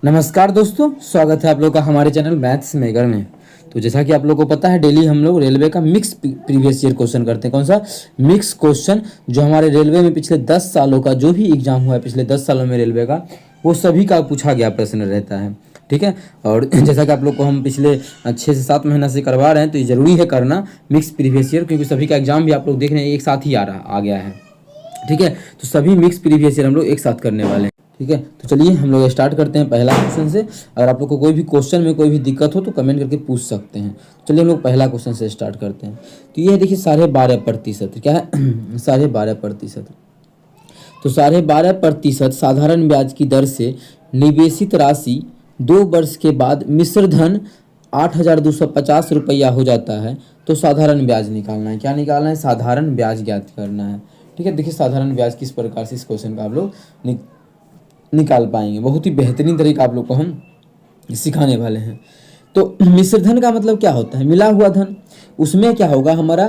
नमस्कार दोस्तों, स्वागत है आप लोग का हमारे चैनल मैथ्स मेकर में। तो जैसा कि आप लोग को पता है, डेली हम लोग रेलवे का मिक्स प्रीवियस ईयर क्वेश्चन करते हैं। कौन सा? मिक्स क्वेश्चन, जो हमारे रेलवे में पिछले 10 सालों का जो भी एग्जाम हुआ है पिछले 10 सालों में रेलवे का, वो सभी का पूछा गया प्रश्न रहता है। ठीक है। और जैसा कि आप लोग को हम पिछले 6 से 7 महीना से करवा रहे हैं, तो ये जरूरी है करना मिक्स प्रीवियस ईयर, क्योंकि सभी का एग्जाम भी आप लोग देख रहे हैं एक साथ ही आ गया है। ठीक है। तो सभी मिक्स प्रीवियस ईयर हम लोग एक साथ करने वाले हैं। ठीक है। तो चलिए हम लोग स्टार्ट करते हैं पहला क्वेश्चन से। अगर आप लोग को कोई भी क्वेश्चन में कोई भी दिक्कत हो तो कमेंट करके पूछ सकते हैं। चलिए हम लोग पहला क्वेश्चन से स्टार्ट करते हैं। तो ये देखिए 12.5%, क्या है? 12.5%। तो 12.5% साधारण ब्याज की दर से निवेशित राशि 2 वर्ष के बाद मिश्र धन 8,250 रुपया हो जाता है। तो साधारण ब्याज निकालना है। क्या निकालना है? साधारण ब्याज ज्ञात करना है। ठीक है। देखिए साधारण ब्याज किस प्रकार से इस क्वेश्चन का आप लोग निकाल पाएंगे। बहुत ही बेहतरीन तरीका आप लोग को हम सिखाने वाले हैं। तो मिश्र धन का मतलब क्या होता है? मिला हुआ धन। उसमें क्या होगा? हमारा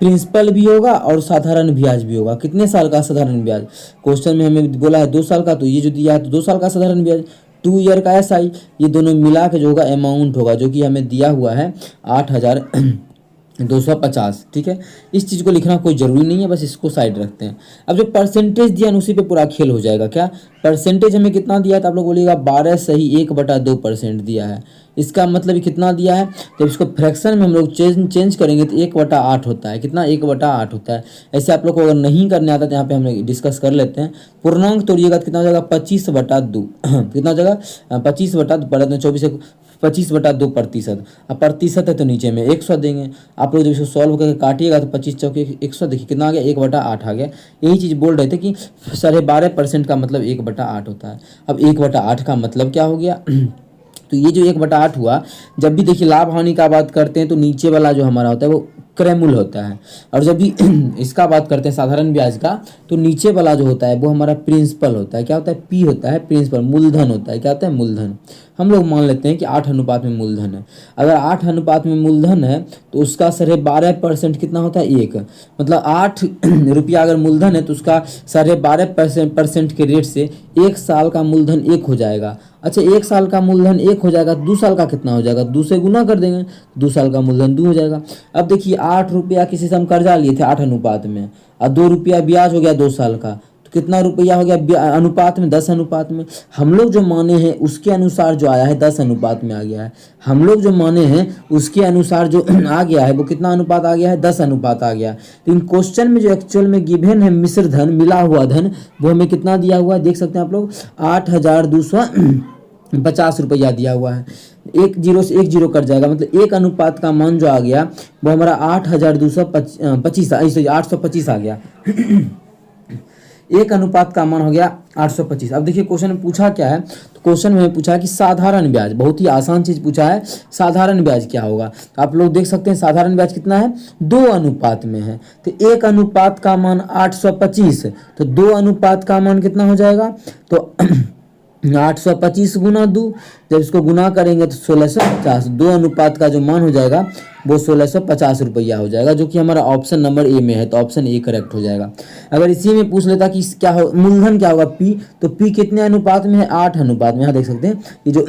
प्रिंसिपल भी होगा और साधारण ब्याज भी होगा। कितने साल का साधारण ब्याज? क्वेश्चन में हमें बोला है 2 साल का, तो ये जो दिया है तो 2 साल का साधारण ब्याज, 2 ईयर का SI, ये दोनों मिला के जो होगा अमाउंट होगा, जो कि हमें दिया हुआ है 8,250। ठीक है। इस चीज़ को लिखना कोई ज़रूरी नहीं है, बस इसको साइड रखते हैं। अब जो परसेंटेज दिया है उसी पे पूरा खेल हो जाएगा। क्या परसेंटेज हमें कितना दिया है? तो आप लोग बोलिएगा 12 सही 1/2% दिया है। इसका मतलब ये कितना दिया है? जब इसको फ्रैक्शन में हम लोग चेंज करेंगे तो 1/8 होता है। कितना? 1/8 होता है। ऐसे आप लोग को अगर नहीं करने आता तो यहाँ पे हम लोग डिस्कस कर लेते हैं। पूर्णांक तोड़िएगा तो कितना हो जाएगा? 25/2। कितना हो जाएगा? 25/2, 25/2%। अब प्रतिशत है तो नीचे में 100 देंगे। आप लोग जब इसको सॉल्व करके काटिएगा तो 25 चौके 100, देखिए कितना आ गया? 1/8 आ गया। यही चीज़ बोल रहे थे कि 12.5% का मतलब 1/8 होता है। अब 1/8 का मतलब क्या हो गया? तो ये जो 1/8 हुआ, जब भी देखिए लाभ हानि का बात करते हैं तो नीचे वाला जो हमारा होता है वो क्रयमूल्य होता है। और जब भी इसका बात करते हैं साधारण ब्याज का, तो नीचे वाला जो होता है वो हमारा प्रिंसिपल होता है। क्या होता है? P होता है, प्रिंसिपल, मूलधन होता है। क्या होता है? मूलधन। हम लोग मान लेते हैं कि 8 अनुपात में मूलधन है। अगर 8 अनुपात में मूलधन है तो उसका 12.5% कितना होता है? 1। मतलब 8 रुपया अगर मूलधन है तो उसका 12.5% के रेट से 1 साल का मूलधन 1 हो जाएगा। अच्छा, 1 साल का मूलधन 1 हो जाएगा, 2 साल का कितना हो जाएगा? 2 से गुना कर देंगे, 2 साल का मूलधन 2 हो जाएगा। अब देखिए 8 रुपया किसी से हम कर्जा लिए थे 8 अनुपात में, और 2 रुपया ब्याज हो गया 2 साल का, तो कितना रुपया हो गया अनुपात में? 10 अनुपात में। हम लोग जो माने हैं उसके अनुसार जो आया है 10 अनुपात में आ गया है। हम लोग जो माने हैं उसके अनुसार जो आ गया है वो कितना अनुपात आ गया है? 10 अनुपात आ गया। लेकिन क्वेश्चन में जो एक्चुअल में गिवन है मिश्र धन, मिला हुआ धन, वो हमें कितना दिया हुआ है? देख सकते हैं आप लोग, 8,250 रुपया दिया हुआ है। 1 जीरो से 1 जीरो कट जाएगा, मतलब 1 अनुपात का मान जो आ गया वो हमारा 825 आ गया। 1 अनुपात का मान हो गया 825। अब देखिए क्वेश्चन में पूछा क्या है? तो क्वेश्चन में पूछा है कि साधारण ब्याज, बहुत ही आसान चीज पूछा है। साधारण ब्याज क्या होगा? तो आप लोग देख सकते हैं साधारण ब्याज कितना है? 2 अनुपात में है। तो 1 अनुपात का मान 825, तो 2 अनुपात का मान कितना हो जाएगा? तो 825 गुना 2, जब इसको गुना करेंगे तो 1650। 2 अनुपात का जो मान हो जाएगा वो 1650 रुपया हो जाएगा, जो कि हमारा ऑप्शन नंबर ए में है। तो ऑप्शन ए करेक्ट हो जाएगा। अगर इसी में पूछ लेता कि क्या हो मूलधन क्या होगा? P, तो P कितने अनुपात में है? 8 अनुपात में। यहाँ देख सकते हैं ये जो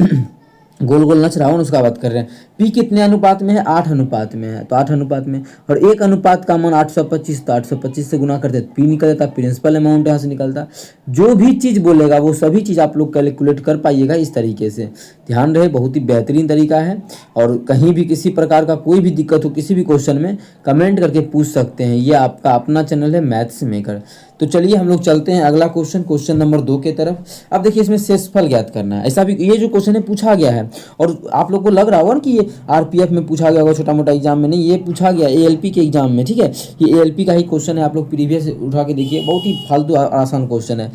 गोल गोल नच रहा हूँ उसका बात कर रहे हैं। P कितने अनुपात में है? 8 अनुपात में है, तो 8 अनुपात में। और 1 अनुपात का मान 825, तो 825 से गुना करते P निकल जाता, प्रिंसिपल अमाउंट यहाँ से निकलता। जो भी चीज़ बोलेगा वो सभी चीज़ आप लोग कैलकुलेट कर पाइएगा इस तरीके से। ध्यान रहे, बहुत ही बेहतरीन तरीका है। और कहीं भी किसी प्रकार का कोई भी दिक्कत हो किसी भी क्वेश्चन में, कमेंट करके पूछ सकते हैं। ये आपका अपना चैनल है मैथ्स मेकर। तो चलिए हम लोग चलते हैं अगला क्वेश्चन नंबर 2 के तरफ। अब देखिए इसमें शेषफल ज्ञात करना है। ऐसा भी ये जो क्वेश्चन है पूछा गया है, और आप लोग को लग रहा होगा कि ये RPF में पूछा गया होगा, छोटा मोटा एग्जाम में नहीं, ये पूछा गया ALP के एग्जाम में। ठीक है, ये ALP का ही क्वेश्चन है। आप लोग प्रीवियस उठा के देखिए, बहुत ही फालतू आसान क्वेश्चन है।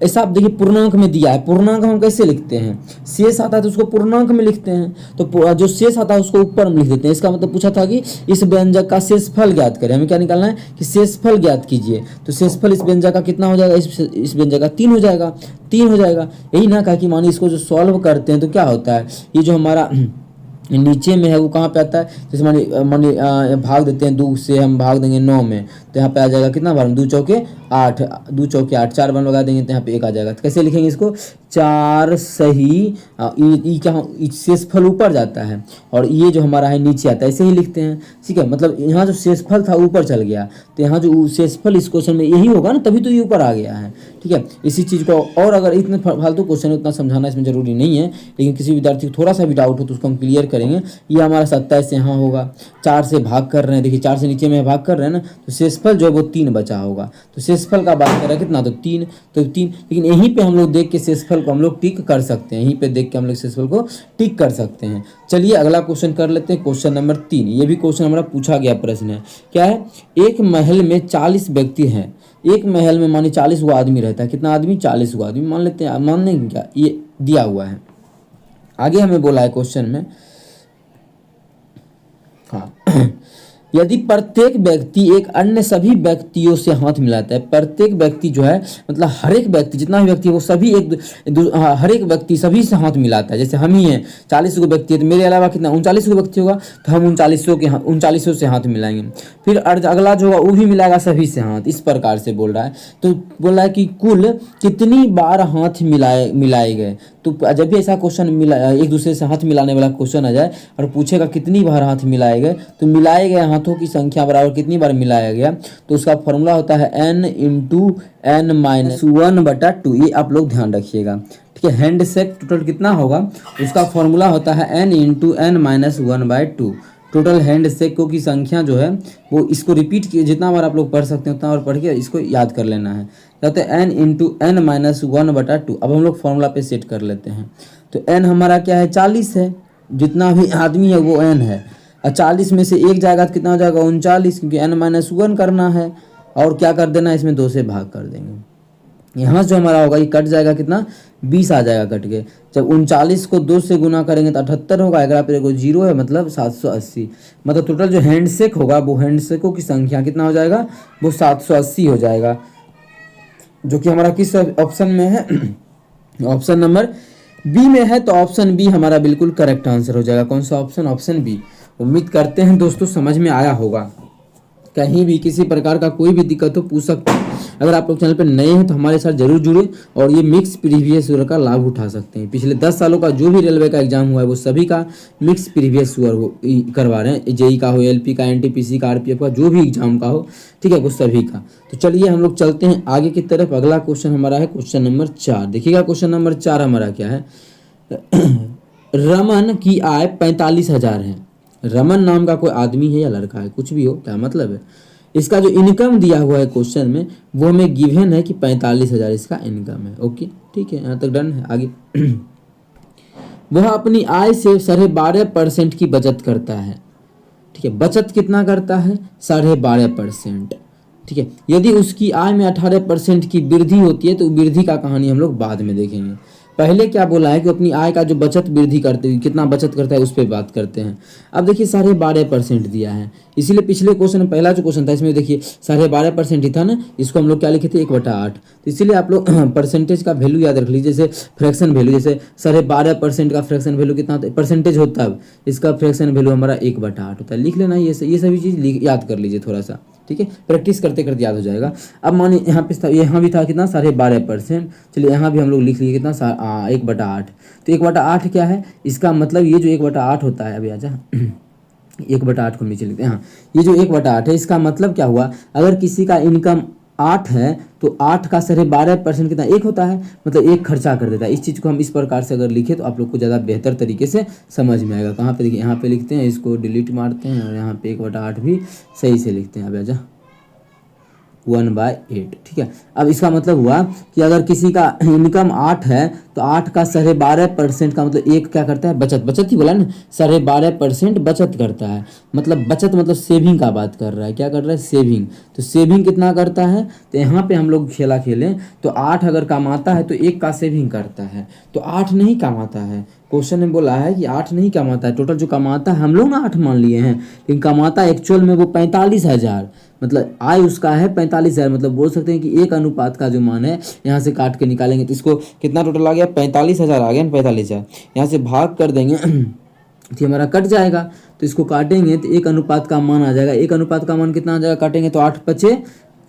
ऐसा आप देखिए पूर्णांक में दिया है। पूर्णांक हम कैसे लिखते हैं? शेष आता है तो उसको पूर्णांक में लिखते हैं, तो जो शेष आता है उसको ऊपर में लिख देते हैं। इसका मतलब पूछा था कि इस व्यंजक का शेषफल ज्ञात करें। हमें क्या निकालना है? कि शेषफल ज्ञात कीजिए। तो शेषफल इस व्यंजक का कितना हो जाएगा? इस व्यंजक का 3 हो जाएगा। 3 हो जाएगा। यही ना कहा कि मानिए इसको जो सॉल्व करते हैं तो क्या होता है? ये जो हमारा नीचे में है वो कहाँ पे आता है? जैसे मानिए भाग देते हैं, 2 से हम भाग देंगे 9 में, तो यहाँ पे आ जाएगा कितना बार, 2 चौके 8, 2 चौके 8, 4 बार लगा देंगे तो यहाँ पे 1 आ जाएगा। तो कैसे लिखेंगे इसको, 4 सही क्या शेषफल ऊपर जाता है और ये जो हमारा है नीचे आता है, ऐसे ही लिखते हैं। ठीक है, मतलब यहाँ जो शेषफल था ऊपर चल गया, तो यहाँ जो शेषफल इस क्वेश्चन में यही होगा ना, तभी तो ये ऊपर आ गया है। ठीक है, इसी चीज़ को, और अगर इतने फालतू क्वेश्चन है उतना समझाना इसमें जरूरी नहीं है, लेकिन किसी विद्यार्थी को थोड़ा सा भी डाउट हो तो उसको हम क्लियर करेंगे। ये हमारा 27 यहाँ होगा, 4 से भाग कर रहे हैं, देखिए 4 से नीचे में भाग कर रहे हैं ना, तो शेषफल जो है वो 3 बचा होगा। तो शेषफल का बात कर रहा है कितना, तो 3, तो 3। लेकिन यहीं पे हम लोग देख के शेषफल को हम लोग टिक कर सकते हैं, यहीं पे देख के हम लोग शेषफल को टिक कर सकते हैं। चलिए अगला क्वेश्चन कर लेते हैं, क्वेश्चन नंबर 3। ये भी क्वेश्चन हमारा पूछा गया प्रश्न है, क्या है, एक महल में 40 व्यक्ति हैं। एक महल में मानिए 40 गो आदमी रहता है, कितना आदमी, 40 गो आदमी मान लेते हैं, मान लेंगे क्या, ये दिया हुआ है। आगे हमें बोला है क्वेश्चन में, हाँ यदि प्रत्येक व्यक्ति एक अन्य सभी व्यक्तियों से हाथ मिलाता है, प्रत्येक व्यक्ति जो है मतलब हर एक व्यक्ति, जितना भी व्यक्ति है वो सभी हर एक व्यक्ति सभी से हाथ मिलाता है। जैसे हम ही हैं, 40 गो व्यक्ति है, तो मेरे अलावा कितना 39 गो व्यक्ति होगा, तो हम 39 से हाथ मिलाएंगे। फिर अगला जो होगा वो भी मिलाएगा सभी से हाथ, इस प्रकार से बोल रहा है। तो बोल रहा है कि कुल कितनी बार हाथ मिलाए गए। तो जब भी ऐसा क्वेश्चन एक दूसरे से हाथ मिलाने वाला क्वेश्चन आ जाए और पूछेगा कितनी बार हाथ मिलाए गए, तो मिलाए गए हाथों की संख्या बराबर कितनी बार मिलाया गया, तो उसका फॉर्मूला होता है n × n-1/2। ये आप लोग ध्यान रखिएगा। ठीक है, हैंड शेक टोटल कितना होगा, उसका फॉर्मूला होता है n × n-1/2। टोटल हैंड शेकों की संख्या जो है वो, इसको रिपीट किए, जितना बार आप लोग पढ़ सकते हैं उतना बार पढ़ के इसको याद कर लेना है। कहते हैं n × n-1/2। अब हम लोग फॉर्मूला पे सेट कर लेते हैं। तो n हमारा क्या है, 40 है, जितना भी आदमी है वो n है, और 40 में से 1 जाएगा तो कितना हो जाएगा, 39, क्योंकि n-1 करना है, और क्या कर देना है, इसमें 2 से भाग कर देंगे। यहाँ जो हमारा होगा ये कट जाएगा, कितना 20 आ जाएगा कट के। जब 39 को 2 से गुना करेंगे तो 78 होगा, अगर पे 0 है मतलब 780। मतलब टोटल जो हैंडशेक होगा वो हैंडशेकों की संख्या कितना हो जाएगा, वो 780 हो जाएगा, जो कि हमारा किस ऑप्शन में है, ऑप्शन नंबर बी में है। तो ऑप्शन बी हमारा बिल्कुल करेक्ट आंसर हो जाएगा। कौन सा ऑप्शन, ऑप्शन बी। उम्मीद करते हैं दोस्तों समझ में आया होगा। कहीं भी किसी प्रकार का कोई भी दिक्कत हो पूछ सकते हैं। अगर आप लोग चैनल पर नए हैं तो हमारे साथ जरूर जुड़े और ये मिक्स प्रीवियस ईयर का लाभ उठा सकते हैं। पिछले 10 सालों का जो भी रेलवे का एग्जाम हुआ है वो सभी का मिक्स प्रीवियस ईयर करवा रहे हैं। जेई का हो, एलपी का, एनटीपीसी का, आरपीएफ का, जो भी एग्जाम का हो, ठीक है, वो सभी का। तो चलिए हम लोग चलते हैं आगे की तरफ। अगला क्वेश्चन हमारा है क्वेश्चन नंबर 4। देखिएगा क्वेश्चन नंबर 4 हमारा क्या है, रमन की आय 45,000 है। रमन नाम का कोई आदमी है या लड़का है, कुछ भी हो, क्या मतलब है। इसका जो इनकम दिया हुआ है क्वेश्चन में वो हमें गिवन है कि 45,000 इसका इनकम है। ओके, ठीक है, यहाँ तक डन है। आगे वह अपनी आय से 12.5% की बचत करता है। ठीक है, बचत कितना करता है, 12.5%। ठीक है, यदि उसकी आय में 18% की वृद्धि होती है तो वृद्धि का कहानी हम लोग बाद में देखेंगे। पहले क्या बोला है कि अपनी आय का जो बचत वृद्धि करते हुए कितना बचत करता है उस पर बात करते हैं। अब देखिए 12.5% दिया है, इसीलिए पिछले क्वेश्चन, पहला जो क्वेश्चन था इसमें देखिए 12.5% ही था ना, इसको हम लोग क्या लिखे थे, 1/8। तो इसीलिए आप लोग परसेंटेज का वैल्यू याद रख लीजिए। जैसे फ्रैक्शन वैल्यू, जैसे 12.5% का फ्रैक्शन वैल्यू कितना होता है, परसेंटेज होता है, इसका फ्रैक्शन वैल्यू हमारा 1/8 होता है। लिख लेना, ये सभी चीज़ याद कर लीजिए थोड़ा सा, ठीक है, प्रैक्टिस करते करते याद हो जाएगा। अब मानिए यहाँ पे यहाँ भी था कितना, 12.5%। चलिए यहाँ भी हम लोग लिख लिए कितना, 1/8। तो 1/8 क्या है, इसका मतलब ये जो 1/8 होता है, अभी आजा 1/8 को नीचे लिखते हैं। हाँ, ये जो 1/8 है इसका मतलब क्या हुआ, अगर किसी का इनकम 8 है तो 8 का 12.5% कितना, 1 होता है, मतलब 1 खर्चा कर देता है। इस चीज़ को हम इस प्रकार से अगर लिखे तो आप लोग को ज़्यादा बेहतर तरीके से समझ में आएगा। कहाँ पे देखिए, यहाँ पे लिखते हैं, इसको डिलीट मारते हैं और यहाँ पे 1/8 भी सही से लिखते हैं। अब आजा 1/8। ठीक है, अब इसका मतलब हुआ कि अगर किसी का इनकम 8 है तो 8 का 12.5% का मतलब 1 क्या करता है, बचत ही बोला ना, 12.5% बचत करता है। मतलब बचत मतलब सेविंग का बात कर रहा है, क्या कर रहा है, सेविंग। तो सेविंग कितना करता है, तो यहाँ पे हम लोग खेला खेलें तो 8 अगर कमाता है तो 1 का सेविंग करता है, तो 8 नहीं कमाता है। क्वेश्चन में बोला है कि 8 नहीं कमाता है, टोटल जो कमाता है हम लोग ना 8 मान लिए हैं, लेकिन कमाता एक्चुअल में वो 45,000, मतलब आय उसका है 45,000। मतलब बोल सकते हैं कि 1 अनुपात का जो मान है यहाँ से काट के निकालेंगे तो इसको कितना टोटल आ गया, 45,000 आ गया ना, 45,000 यहाँ से भाग कर देंगे तो हमारा कट जाएगा। तो इसको काटेंगे तो 1 अनुपात का मान आ जाएगा। 1 अनुपात का मान कितना आ जाएगा, काटेंगे तो 8 पचे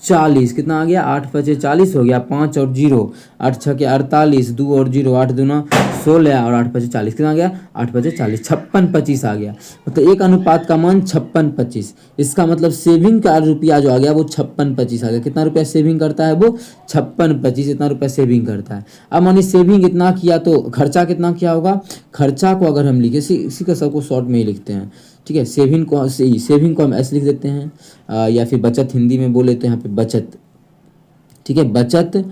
40, कितना आ गया 8 पचे 40 हो गया, 5 और 0, 8 छके 48, 2 और 0, 8 दूना 16 और 8 पचे 40, कितना आ गया 8 पचे 40, 56 25 आ गया। मतलब 1 अनुपात का मान 56 25। इसका मतलब सेविंग का रुपया जो आ गया वो 56 25 आ गया। कितना रुपया सेविंग करता है वो 56 25, इतना रुपया सेविंग करता है। अब मानिए सेविंग इतना किया तो खर्चा कितना किया होगा। खर्चा को अगर हम लिखे, इसी का सबको शॉर्ट में ही लिखते हैं, ठीक है। सेविंग को हम ऐसे लिख देते हैं, या फिर बचत हिंदी में बोले तो यहाँ पे बचत, ठीक है। बचत,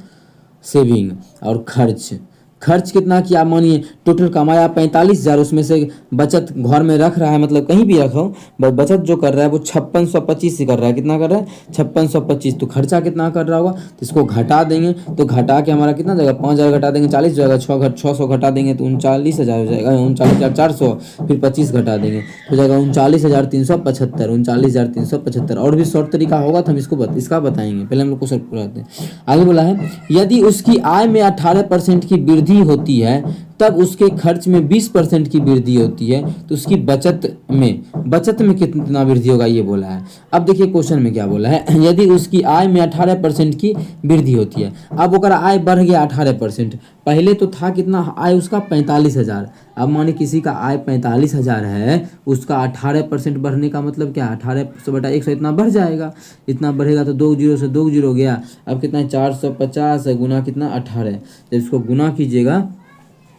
सेविंग और खर्च। खर्च कितना किया, मानिए टोटल कमाया 45,000, उसमें से बचत घर में रख रहा है, मतलब कहीं भी रखो, बचत जो कर रहा है वो 5625 से कर रहा है। कितना कर रहा है 5625। तो खर्चा कितना कर रहा होगा, तो इसको घटा देंगे, तो घटा के हमारा कितना जाएगा 5000 घटा देंगे 40 हो जाएगा, 600 घटा देंगे तो 39,000 हो जाएगा, 39,400, फिर 25 घटा देंगे हो जाएगा 39,375, 39,375। और भी शॉर्ट तरीका होगा तो हम इसका बताएंगे, पहले हम लोग क्वेश्चन पूरा करते हैं। आगे बोला है यदि उसकी आय में 18% की वृद्धि होती है तब उसके खर्च में 20% की वृद्धि होती है, तो उसकी बचत में कितना वृद्धि होगा ये बोला है। अब देखिए क्वेश्चन में क्या बोला है, यदि उसकी आय में 18% की वृद्धि होती है। अब अगर आय बढ़ गया 18%, पहले तो था कितना आय उसका 45,000, अब माने किसी का आय 45,000 है, उसका 18% बढ़ने का मतलब क्या, 1800/100 इतना बढ़ जाएगा। इतना बढ़ेगा तो 2 जीरो से 2 जीरो हो गया, अब कितना 450 गुना कितना 18, जब इसको गुना कीजिएगा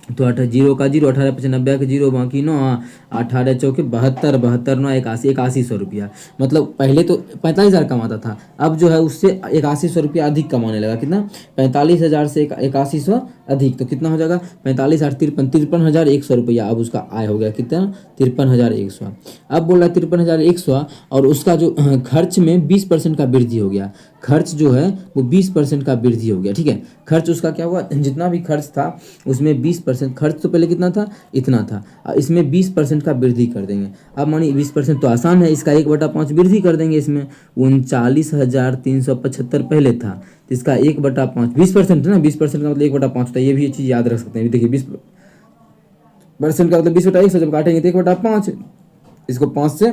तो 0 का 0, 18 पचे 90 का 0, बाकी 9, 18 चौके 72, 72 9 81, 8100 रुपया। मतलब पहले तो 45,000 कमाता था, अब जो है उससे 8100 रुपया अधिक कमाने लगा। कितना 45,000 से 8100 अधिक, तो कितना हो जाएगा 45 8 53,100 रुपया। अब उसका आय हो गया कितना 53,100। अब बोल रहा है 53,100, और उसका जो खर्च में 20% का वृद्धि हो गया। खर्च जो है वो 20% का वृद्धि हो गया, ठीक है। खर्च उसका क्या हुआ, जितना भी खर्च था उसमें 20%, खर्च तो पहले कितना था इतना था, इसमें 20% का वृद्धि कर देंगे। अब मानिए 20% तो आसान है, इसका 1/5 वृद्धि कर देंगे। इसमें 39,375 पहले था, तो इसका 1/5 20% है ना, 20% का मतलब 1/5 होता है। ये भी चीज़ याद रख सकते हैं। देखिए 20% का मतलब 20/100, जब काटेंगे तो 1/5, इसको 5 से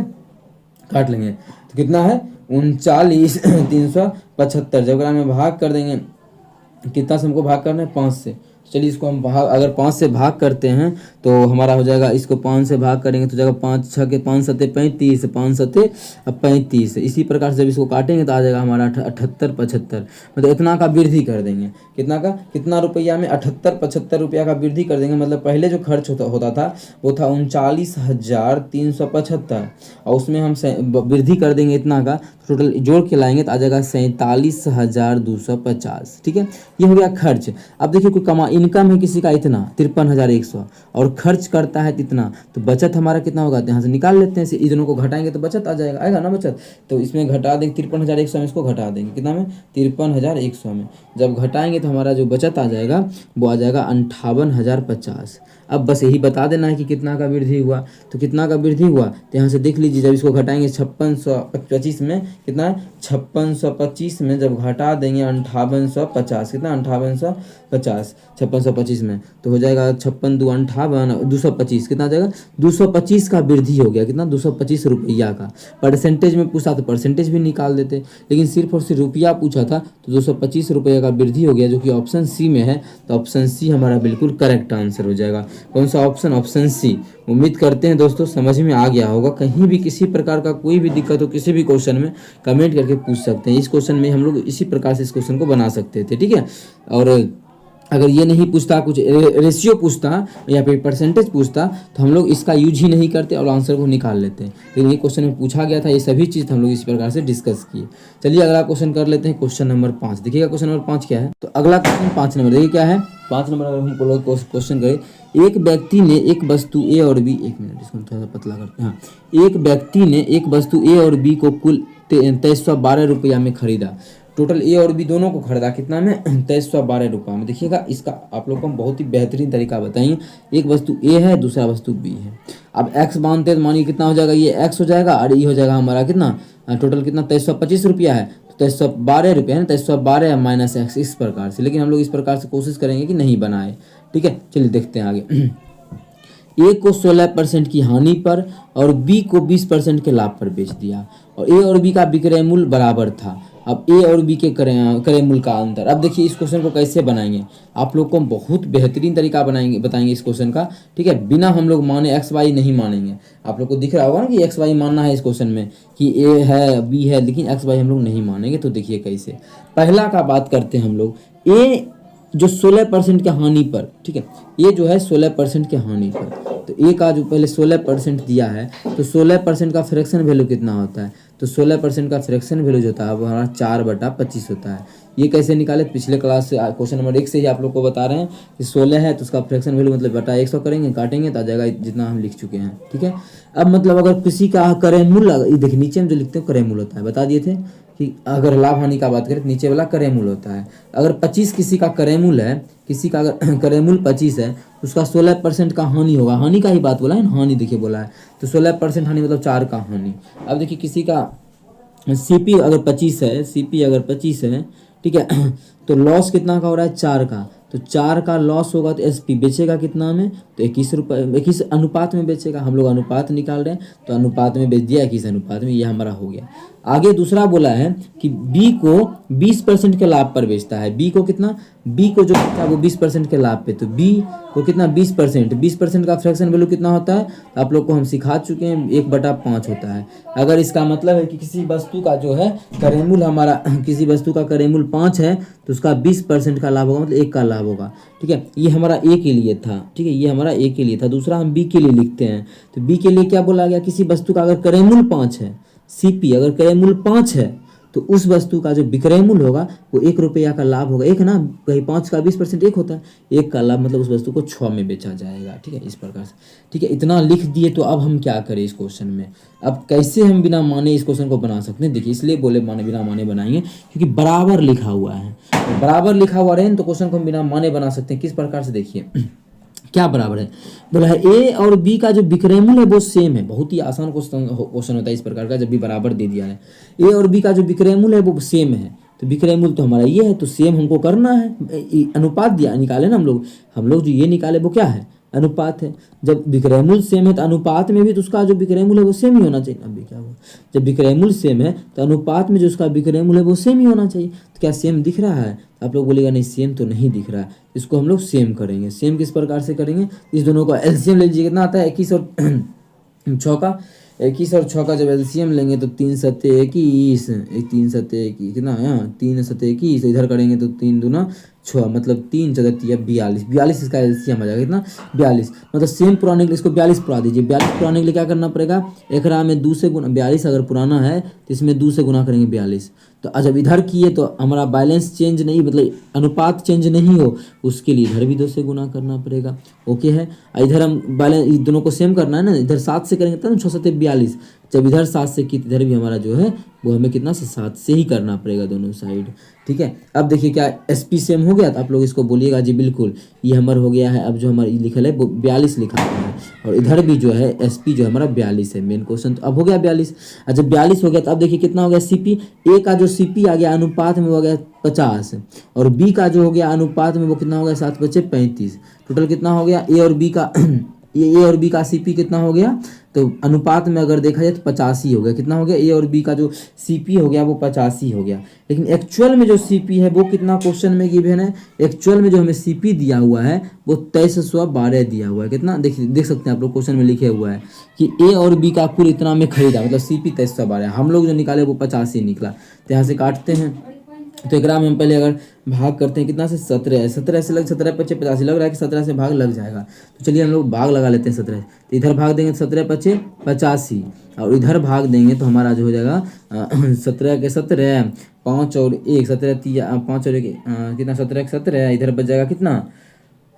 काट लेंगे तो कितना है 39,375। जब में भाग कर देंगे, कितना से हमको भाग करना है 5 से। चलिए इसको हम अगर 5 से भाग करते हैं तो हमारा हो जाएगा, इसको 5 से भाग करेंगे तो जाएगा 5 6 के 5 7 35, 5 7 35। इसी प्रकार से जब इसको काटेंगे तो आ जाएगा हमारा 78 75। मतलब इतना का वृद्धि कर देंगे। कितना रुपया में 78 75 रुपया का वृद्धि कर देंगे। मतलब पहले जो खर्च होता था वो था 39,375, और उसमें हम वृद्धि कर देंगे इतना का, टोटल जोड़ के लाएंगे तो आ जाएगा 47,250, ठीक है। ये हो गया खर्च। अब देखिए कोई इनकम है किसी का इतना 53,100 और खर्च करता है इतना, तो बचत हमारा कितना होगा, यहाँ से निकाल लेते हैं। इन दोनों को घटाएंगे तो बचत आएगा ना बचत। तो इसमें घटा देंगे 53,100 में, इसको घटा देंगे कितना में 53,100 में। जब घटाएंगे तो हमारा जो बचत आ जाएगा वो आ जाएगा 58,050। अब बस यही बता देना है कि कितना का वृद्धि हुआ। तो कितना का वृद्धि हुआ तो यहाँ से देख लीजिए, जब इसको घटाएंगे 5625 में, कितना है 5625 में जब घटा देंगे 5850, कितना 5850 5625 में, तो हो जाएगा 56 2 58 225, कितना आ जाएगा 225 का वृद्धि हो गया। कितना 225 रुपया का। परसेंटेज में पूछा तो परसेंटेज भी निकाल देते, लेकिन सिर्फ और सिर्फ रुपया पूछा था तो 225 रुपये का वृद्धि हो गया, जो कि ऑप्शन सी में है। तो ऑप्शन सी हमारा बिल्कुल करेक्ट आंसर हो जाएगा। कौन सा ऑप्शन, ऑप्शन सी। उम्मीद करते हैं दोस्तों समझ में आ गया होगा। कहीं भी किसी प्रकार का कोई भी दिक्कत हो किसी भी क्वेश्चन में कमेंट करके पूछ सकते हैं। इस क्वेश्चन में हम लोग इसी प्रकार से इस क्वेश्चन को बना सकते थे, ठीक है। और अगर ये नहीं पूछता, कुछ रेशियो पूछता या फिर परसेंटेज पूछता तो हम लोग इसका यूज ही नहीं करते और आंसर को निकाल लेते हैं। लेकिन ये क्वेश्चन में पूछा गया था, ये सभी चीज़ हम लोग इस प्रकार से डिस्कस किए। चलिए अगला क्वेश्चन कर लेते हैं, क्वेश्चन नंबर 5। देखिएगा क्वेश्चन नंबर 5 क्या है। तो अगला क्वेश्चन 5 नंबर देखिए क्या है। 5 नंबर अगर हम लोग क्वेश्चन करें, एक व्यक्ति ने एक वस्तु ए और बी, 1 मिनट इसको थोड़ा सा पतला करते हैं। हाँ, एक व्यक्ति ने एक वस्तु ए और बी को कुल 2312 रुपया में खरीदा। टोटल ए और बी दोनों को खरीदा कितना में 2312 रुपये में। देखिएगा इसका आप लोग को हम बहुत ही बेहतरीन तरीका बताएंगे। एक वस्तु ए है, दूसरा वस्तु बी है। अब एक्स बांधते हैं तो मानिए कितना हो जाएगा, ये एक्स हो जाएगा और ये हो जाएगा हमारा कितना, टोटल कितना 2325 रुपया है, तो 2312 रुपये है ना, 2312 माइनस एक्स, इस प्रकार से। लेकिन हम लोग इस प्रकार से कोशिश करेंगे कि नहीं बनाए, ठीक है। चलिए देखते हैं आगे। ए को 16% की हानि पर और बी को 20% के लाभ पर बेच दिया, और ए और बी का विक्रय मूल्य बराबर था। अब ए और बी के क्रय मूल्य का अंतर। अब देखिए इस क्वेश्चन को कैसे बनाएंगे, आप लोग को हम बहुत बेहतरीन तरीका बताएंगे इस क्वेश्चन का, ठीक है। बिना हम लोग माने एक्स वाई नहीं मानेंगे। आप लोग को दिख रहा होगा ना कि एक्स वाई मानना है इस क्वेश्चन में, कि ए है बी है, लेकिन एक्स वाई हम लोग नहीं मानेंगे। तो देखिए कैसे, पहला का बात करते हैं हम लोग। ए जो 16% के हानि पर, ठीक है, ये जो है 16% के हानि पर, तो ए का जो पहले 16% दिया है, तो 16% का फ्रैक्शन वैल्यू कितना होता है, तो 16% का फ्रैक्शन वैल्यू जो होता है वो हमारा 4/25 होता है। ये कैसे निकाले, पिछले क्लास से क्वेश्चन नंबर 1 से ही आप लोग को बता रहे हैं कि 16 है तो उसका फ्रैक्शन वैल्यू मतलब बटा 100 करेंगे, काटेंगे तो आ जाएगा जितना हम लिख चुके हैं, ठीक है। अब मतलब अगर किसी का क्रय मूल्य, देखिए नीचे में जो लिखते हैं क्रय मूल्य होता है, बता दिए थे कि अगर लाभ हानि का बात करें तो नीचे वाला क्रय मूल्य होता है। अगर 25 किसी का क्रय मूल्य है, किसी का अगर क्रय मूल्य 25 है, उसका 16% का हानि होगा, हानि का ही बात बोला है ना, हानि देखिए बोला है, तो 16% हानि मतलब 4 का हानि। अब देखिए किसी का सीपी अगर 25 है, सीपी अगर 25 है, ठीक है, तो लॉस कितना का हो रहा है, 4 का, तो 4 का लॉस होगा तो एसपी बेचेगा कितना में, तो 21 रुपये, 21 अनुपात में बेचेगा। हम लोग अनुपात निकाल रहे हैं तो अनुपात में बेच दिया 21 अनुपात में, ये हमारा हो गया। आगे दूसरा बोला है कि बी को 20% के लाभ पर बेचता है। बी को कितना, बी को जो था वो 20% के लाभ पे, तो बी को कितना 20% का फ्रैक्शन वैल्यू कितना होता है, तो आप लोग को हम सिखा चुके हैं 1/5 होता है। अगर इसका मतलब है कि किसी वस्तु का जो है क्रय मूल्य हमारा, किसी वस्तु का क्रय मूल्य 5 है तो उसका 20% का लाभ होगा, मतलब 1 का लाभ होगा, ठीक है। ये हमारा ए के लिए था, ठीक है, ये हमारा ए के लिए था। दूसरा हम बी के लिए लिखते हैं, तो बी के लिए क्या बोला गया, किसी वस्तु का अगर क्रय मूल्य 5 है, सीपी अगर क्रय मूल्य 5 है, तो उस वस्तु का जो विक्रय मूल्य होगा वो 1 रुपया का लाभ होगा। एक ना, कहीं 5 का 20% 1 होता है, 1 का लाभ मतलब उस वस्तु को 6 में बेचा जाएगा, ठीक है, इस प्रकार से, ठीक है। इतना लिख दिए, तो अब हम क्या करें इस क्वेश्चन में, अब कैसे हम बिना माने इस क्वेश्चन को बना सकते हैं। देखिए इसलिए बोले माने बिना माने बनाएंगे क्योंकि बराबर लिखा हुआ है, तो बराबर लिखा हुआ रहे तो क्वेश्चन को हम बिना माने बना सकते हैं। किस प्रकार से, देखिए क्या बराबर है, बोला है ए और बी का जो विक्रय मूल्य है वो सेम है। बहुत ही आसान क्वेश्चन होता है इस प्रकार का, जब भी बराबर दे दिया है, ए और बी का जो विक्रय मूल्य है वो सेम है, तो विक्रय मूल्य तो हमारा ये है, तो सेम हमको करना है। अनुपात दिया, निकाले ना हम लोग जो ये निकाले वो क्या है, अनुपात है। जब विक्रय मूल्य सेम है तो अनुपात में भी तो उसका जो विक्रय मूल्य है वो सेम ही होना चाहिए। अभी क्या हुआ, जब विक्रय मूल्य सेम है तो अनुपात में जो उसका विक्रय मूल्य है वो सेम ही होना चाहिए। तो क्या सेम दिख रहा है, आप लोग बोलेगा नहीं सेम तो नहीं दिख रहा है, इसको हम लोग सेम करेंगे। सेम किस प्रकार से करेंगे, इस दोनों का एलसीएम ले लीजिए, कितना आता है 21 और 6 का, 21 और 6 का जब एलसीएम लेंगे तो 3 सत्ते 21, 3 सत्ते 21 कितना है, 3 सत्ते 21, इधर करेंगे तो 3 दूना 6, मतलब 3 चौदह 42, 42 इसका एलसीएम आ जाएगा कितना 42, मतलब सेम पुराने के लिए इसको 42 पुरा दीजिए। 42 पुराने के लिए क्या करना पड़ेगा, एकरा में 2 से गुना, 42 अगर पुराना है तो इसमें 2 से गुना करेंगे 42। तो जब इधर किए तो हमारा बैलेंस चेंज नहीं, मतलब अनुपात चेंज नहीं हो, उसके लिए इधर भी 2 से गुना करना पड़ेगा, ओके है। इधर हम बैलेंस दोनों को सेम करना है ना, इधर 7 से करेंगे तब 6 सत्ते 42, जब इधर 7 से की इधर भी हमारा जो है वो हमें कितना से 7 से ही करना पड़ेगा दोनों साइड, ठीक है। अब देखिए क्या एसपी सेम हो गया, तो आप लोग इसको बोलिएगा जी बिल्कुल ये हमारा हो गया है। अब जो हमारा लिखल है वो 42 लिखा हुआ है, और इधर भी जो है एसपी जो है हमारा 42 है, मेन क्वेश्चन तो अब हो गया 42। और जब 42 हो गया तो अब देखिए कितना हो गया सीपी, ए का जो सीपी आ गया अनुपात में हो गया 50, और बी का जो हो गया अनुपात में वो कितना हो गया 7 बचे 35, टोटल कितना हो गया ए और बी का ए और बी का सीपी कितना हो गया, तो अनुपात में अगर देखा जाए तो 85 हो गया। कितना हो गया, ए और बी का जो सीपी हो गया वो 85 हो गया। लेकिन एक्चुअल में जो सीपी है वो कितना क्वेश्चन में गिवन है, एक्चुअल में जो हमें सीपी दिया हुआ है वो 2312 दिया हुआ है। कितना देख सकते हैं आप लोग, क्वेश्चन में लिखे हुआ है कि ए और बी का कुल इतना में खरीदा, मतलब सीपी 2312, हम लोग जो निकाले वो 85 निकला। तो यहाँ से काटते हैं, तो एक में हम पहले अगर भाग करते हैं कितना से 17 से लग 17 पच्चे 85 लग रहा है कि 17 से भाग लग जाएगा, तो चलिए हम लोग भाग लगा लेते हैं 17। तो इधर भाग देंगे 17 पच्चे 85, और इधर भाग देंगे तो हमारा जो हो जाएगा 17 के 17, 5 और 1 17 5 और 1 कितना 17 के 17, इधर बच जाएगा कितना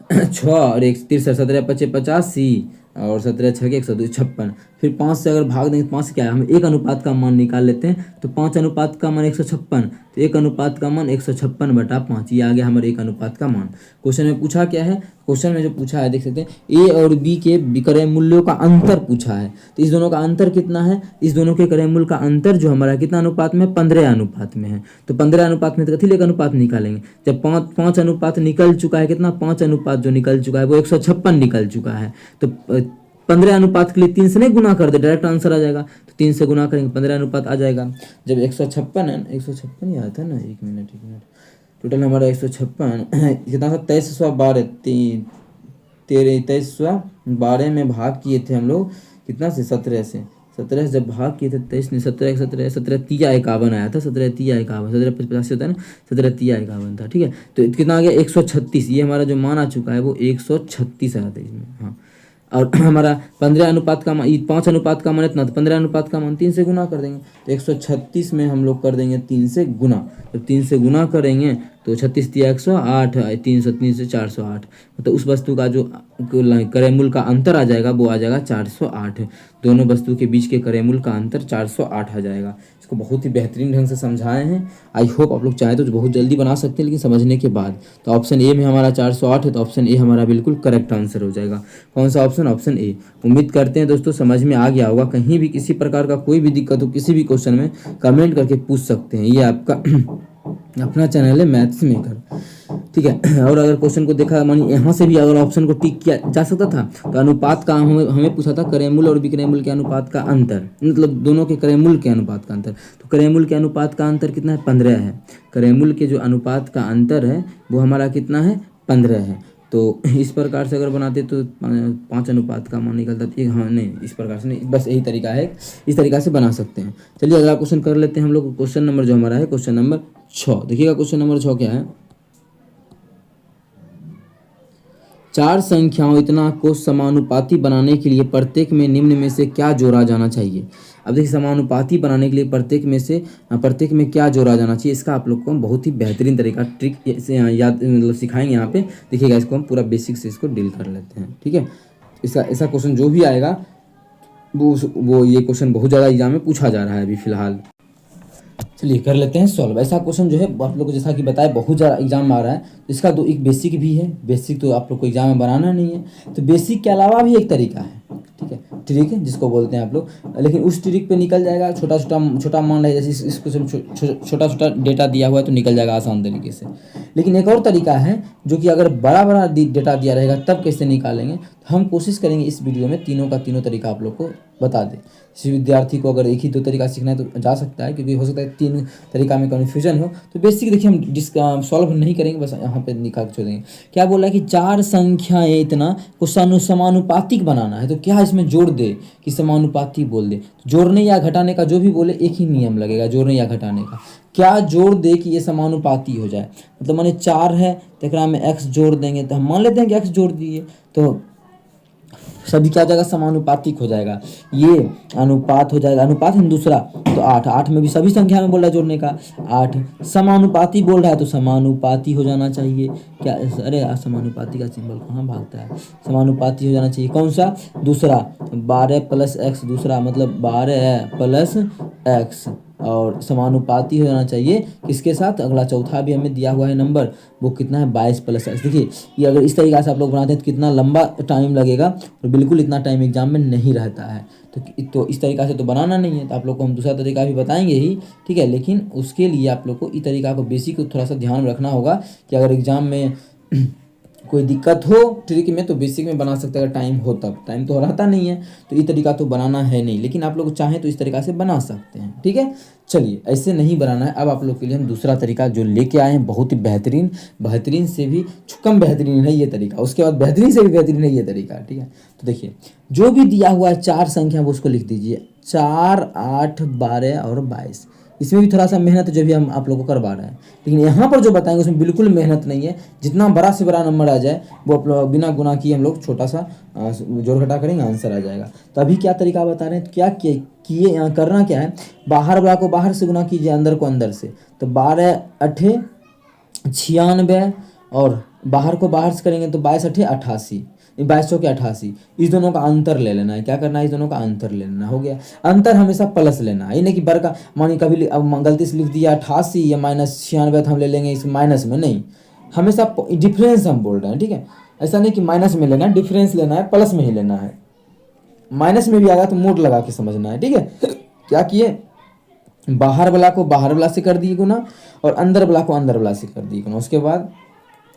6 और 1 63, 17 पच्चे 85 और 17 छः 156। फिर 5 से अगर भाग देंगे, 5 से क्या है, हम 1 अनुपात का मान निकाल लेते हैं, तो 5 अनुपात का मान 156, तो 1 अनुपात का मान 156/5, ये आ गया हमारे 1 अनुपात का मान। क्वेश्चन में पूछा क्या है, क्वेश्चन में जो पूछा है देख सकते हैं ए और बी के विक्रय मूल्यों का अंतर पूछा है, तो इस दोनों का अंतर कितना है, इस दोनों के क्रय मूल्य का अंतर जो हमारा कितना अनुपात में 15 अनुपात में है, तो 15 अनुपात में तो कथी 1 अनुपात निकालेंगे, जब 5 अनुपात निकल चुका है, कितना 5 अनुपात जो निकल चुका है वो 156 निकल चुका है, तो 15 अनुपात के लिए 3 से नहीं गुना कर दे, डायरेक्ट आंसर आ जाएगा। तो 3 से गुना करेंगे 15 अनुपात आ जाएगा। जब 156 है, 156 ही आया था ना, एक मिनट टोटल हमारा 156 कितना था, 2312 2312 में भाग किए थे हम लोग कितना से, 17 से। 17 से जब भाग किए थे 23 ने 17 17 तिया 51 आया था, 17 तिया 51, 17 85 होता है ना, 17 तिया 51 था। ठीक है, तो कितना आ गया 136। ये हमारा जो मान आ चुका है वो 136 आया था इसमें। हाँ, और हमारा 15 अनुपात का मान, 5 अनुपात का मान इतना, तो 15 अनुपात का मान 3 से गुना कर देंगे। तो 136 में हम लोग कर देंगे 3 से गुना। जब 3 से गुना करेंगे तो 36 तिया 108, 303 से 408, मतलब उस वस्तु का जो क्रयमूल्य का अंतर आ जाएगा वो आ जाएगा 408। दोनों वस्तु के बीच के क्रयमूल्य का अंतर 408 आ जाएगा। इसको बहुत ही बेहतरीन ढंग से समझाए हैं। आई होप आप लोग चाहें तो बहुत जल्दी बना सकते हैं, लेकिन समझने के बाद। तो ऑप्शन ए में हमारा 408 है, तो ऑप्शन ए हमारा बिल्कुल करेक्ट आंसर हो जाएगा। कौन सा ऑप्शन, ऑप्शन ए। उम्मीद करते हैं दोस्तों समझ में आ गया होगा। कहीं भी किसी प्रकार का कोई भी दिक्कत हो किसी भी क्वेश्चन में, कमेंट करके पूछ सकते हैं। ये आपका अपना चैनल है मैथ्स मेकर, ठीक है। और अगर क्वेश्चन को देखा, मानिए यहाँ से भी अगर ऑप्शन को टिक किया जा सकता था, तो अनुपात का हमें पूछा था क्रयमूल्य और विक्रयमूल्य के अनुपात का अंतर, मतलब दोनों के क्रयमूल्य के अनुपात का अंतर। तो क्रयमूल्य के अनुपात का अंतर कितना है, 15 है। क्रयमूल्य के जो अनुपात का अंतर है वो हमारा कितना है, 15 है। तो इस प्रकार से अगर बनाते तो 5 अनुपात का मान निकलता था। हाँ नहीं, इस प्रकार से नहीं, बस यही तरीका है, इस तरीका से बना सकते हैं। चलिए अगला क्वेश्चन कर लेते हैं हम लोग। क्वेश्चन नंबर जो हमारा है, क्वेश्चन नंबर 6। देखिएगा क्वेश्चन नंबर 6 क्या है। 4 संख्याओं इतना को समानुपाती बनाने के लिए प्रत्येक में निम्न में से क्या जोड़ा जाना चाहिए। अब देखिए समानुपाती बनाने के लिए प्रत्येक में क्या जोड़ा जाना चाहिए, इसका आप लोग को हम बहुत ही बेहतरीन तरीका ट्रिक से याद मतलब सिखाएंगे यहाँ पे। देखिएगा इसको हम पूरा बेसिक से इसको डील कर लेते हैं, ठीक है। इसका ऐसा क्वेश्चन जो भी आएगा वो ये क्वेश्चन बहुत ज़्यादा एग्जाम में पूछा जा रहा है अभी फिलहाल। चलिए कर लेते हैं सॉल्व। ऐसा क्वेश्चन जो है आप लोग को जैसा कि बताया बहुत ज़्यादा एग्जाम में आ रहा है। तो इसका तो एक बेसिक भी है, बेसिक तो आप लोग को एग्जाम में बनाना नहीं है, तो बेसिक के अलावा भी एक तरीका है, ठीक है, ट्रिक है जिसको बोलते हैं आप लोग। लेकिन उस ट्रिक पे निकल जाएगा, छोटा मान है, जैसे इस क्वेश्चन छोटा डेटा दिया हुआ है तो निकल जाएगा आसान तरीके से। लेकिन एक और तरीका है जो कि अगर बड़ा डेटा दिया रहेगा तब कैसे निकालेंगे, तो हम कोशिश करेंगे इस वीडियो में तीनों का तीनों तरीका आप लोग को बता दें। किसी विद्यार्थी को अगर एक ही 2 तरीका सीखना है तो जा सकता है, क्योंकि हो सकता है 3 तरीका में कन्फ्यूजन हो। तो बेसिक देखिए हम सॉल्व नहीं करेंगे, बस यहाँ पे निकाल के छोड़ेंगे। क्या बोला है कि 4 संख्याएं इतना को समानुपातिक बनाना है, तो क्या इसमें जोड़ दे कि समानुपाती बोल दे। जोड़ने या घटाने का जो भी बोले एक ही नियम लगेगा, जोड़ने या घटाने का। क्या जोड़ दे कि ये समानुपाती हो जाए, मतलब माने 4 है तो एकरा में x जोड़ देंगे, तो हम मान लेते हैं कि x जोड़ दिए तो सभी क्या हो जाएगा, समानुपातिक हो जाएगा। ये अनुपात हो जाएगा, अनुपात है दूसरा, तो 8 में भी सभी संख्या में बोल रहा है जोड़ने का। 8 समानुपाती बोल रहा है तो समानुपाती हो जाना चाहिए। क्या, अरे समानुपाती का सिंबल कहाँ भागता है, समानुपाती हो जाना चाहिए। कौन सा, दूसरा 12 + x, दूसरा मतलब 12 + x, और समानुपाती हो जाना चाहिए किसके साथ, अगला चौथा भी हमें दिया हुआ है नंबर, वो कितना है 22 + x। देखिए ये अगर इस तरीके से आप लोग बनाते हैं तो कितना लंबा टाइम लगेगा, और बिल्कुल इतना टाइम एग्जाम में नहीं रहता है। तो इस तरीका से तो बनाना नहीं है, तो आप लोग को हम दूसरा तरीका भी बताएंगे ही, ठीक है। लेकिन उसके लिए आप लोग को इस तरीका को बेसिक को थोड़ा सा ध्यान रखना होगा कि अगर एग्जाम में कोई दिक्कत हो ट्रिक में तो बेसिक में बना सकते हैं, अगर टाइम हो तब। टाइम तो रहता नहीं है तो ये तरीका तो बनाना है नहीं, लेकिन आप लोग चाहें तो इस तरीका से बना सकते हैं, ठीक है। चलिए ऐसे नहीं बनाना है। अब आप लोग के लिए हम दूसरा तरीका जो लेके आए हैं, बहुत ही बेहतरीन से भी कम बेहतरीन है ये तरीका, उसके बाद बेहतरीन से भी बेहतरीन है ये तरीका, ठीक है। तो देखिए जो भी दिया हुआ है 4 संख्या वो उसको लिख दीजिए, 4, 8, 12 और 22। इसमें भी थोड़ा सा मेहनत है जो भी हम आप लोगों को करवा रहे हैं, लेकिन यहाँ पर जो बताएंगे उसमें बिल्कुल मेहनत नहीं है। जितना बड़ा से बड़ा नंबर आ जाए वो आप लोग बिना गुना किए हम लोग छोटा सा जोड़ घटा करेंगे, आंसर आ जाएगा। तो अभी क्या तरीका बता रहे हैं, तो क्या किए करना क्या है, बाहर वाला को बाहर से गुना कीजिए, अंदर को अंदर से। तो 12 8 96, और बाहर को बाहर से करेंगे तो 22 8 88, 22 चौके 88। इस दोनों का अंतर ले लेना है। क्या करना है, इस दोनों का अंतर ले लेना, हो गया। अंतर हमेशा प्लस लेना है, ये नहीं कि बड़का मानिए कभी अब गलती से लिख दिया 88 या -96 तो हम ले लेंगे इस माइनस में, नहीं, हमेशा डिफरेंस हम बोल रहे हैं, ठीक है। ऐसा नहीं कि माइनस में लेना है, डिफरेंस लेना है, प्लस में ही लेना है। माइनस में भी आएगा तो मोड लगा के समझना है, ठीक है। क्या किए, बाहर वाला को बाहर वाला से कर दिए गुना, और अंदर वाला को अंदर वाला से कर दिए गुना। उसके बाद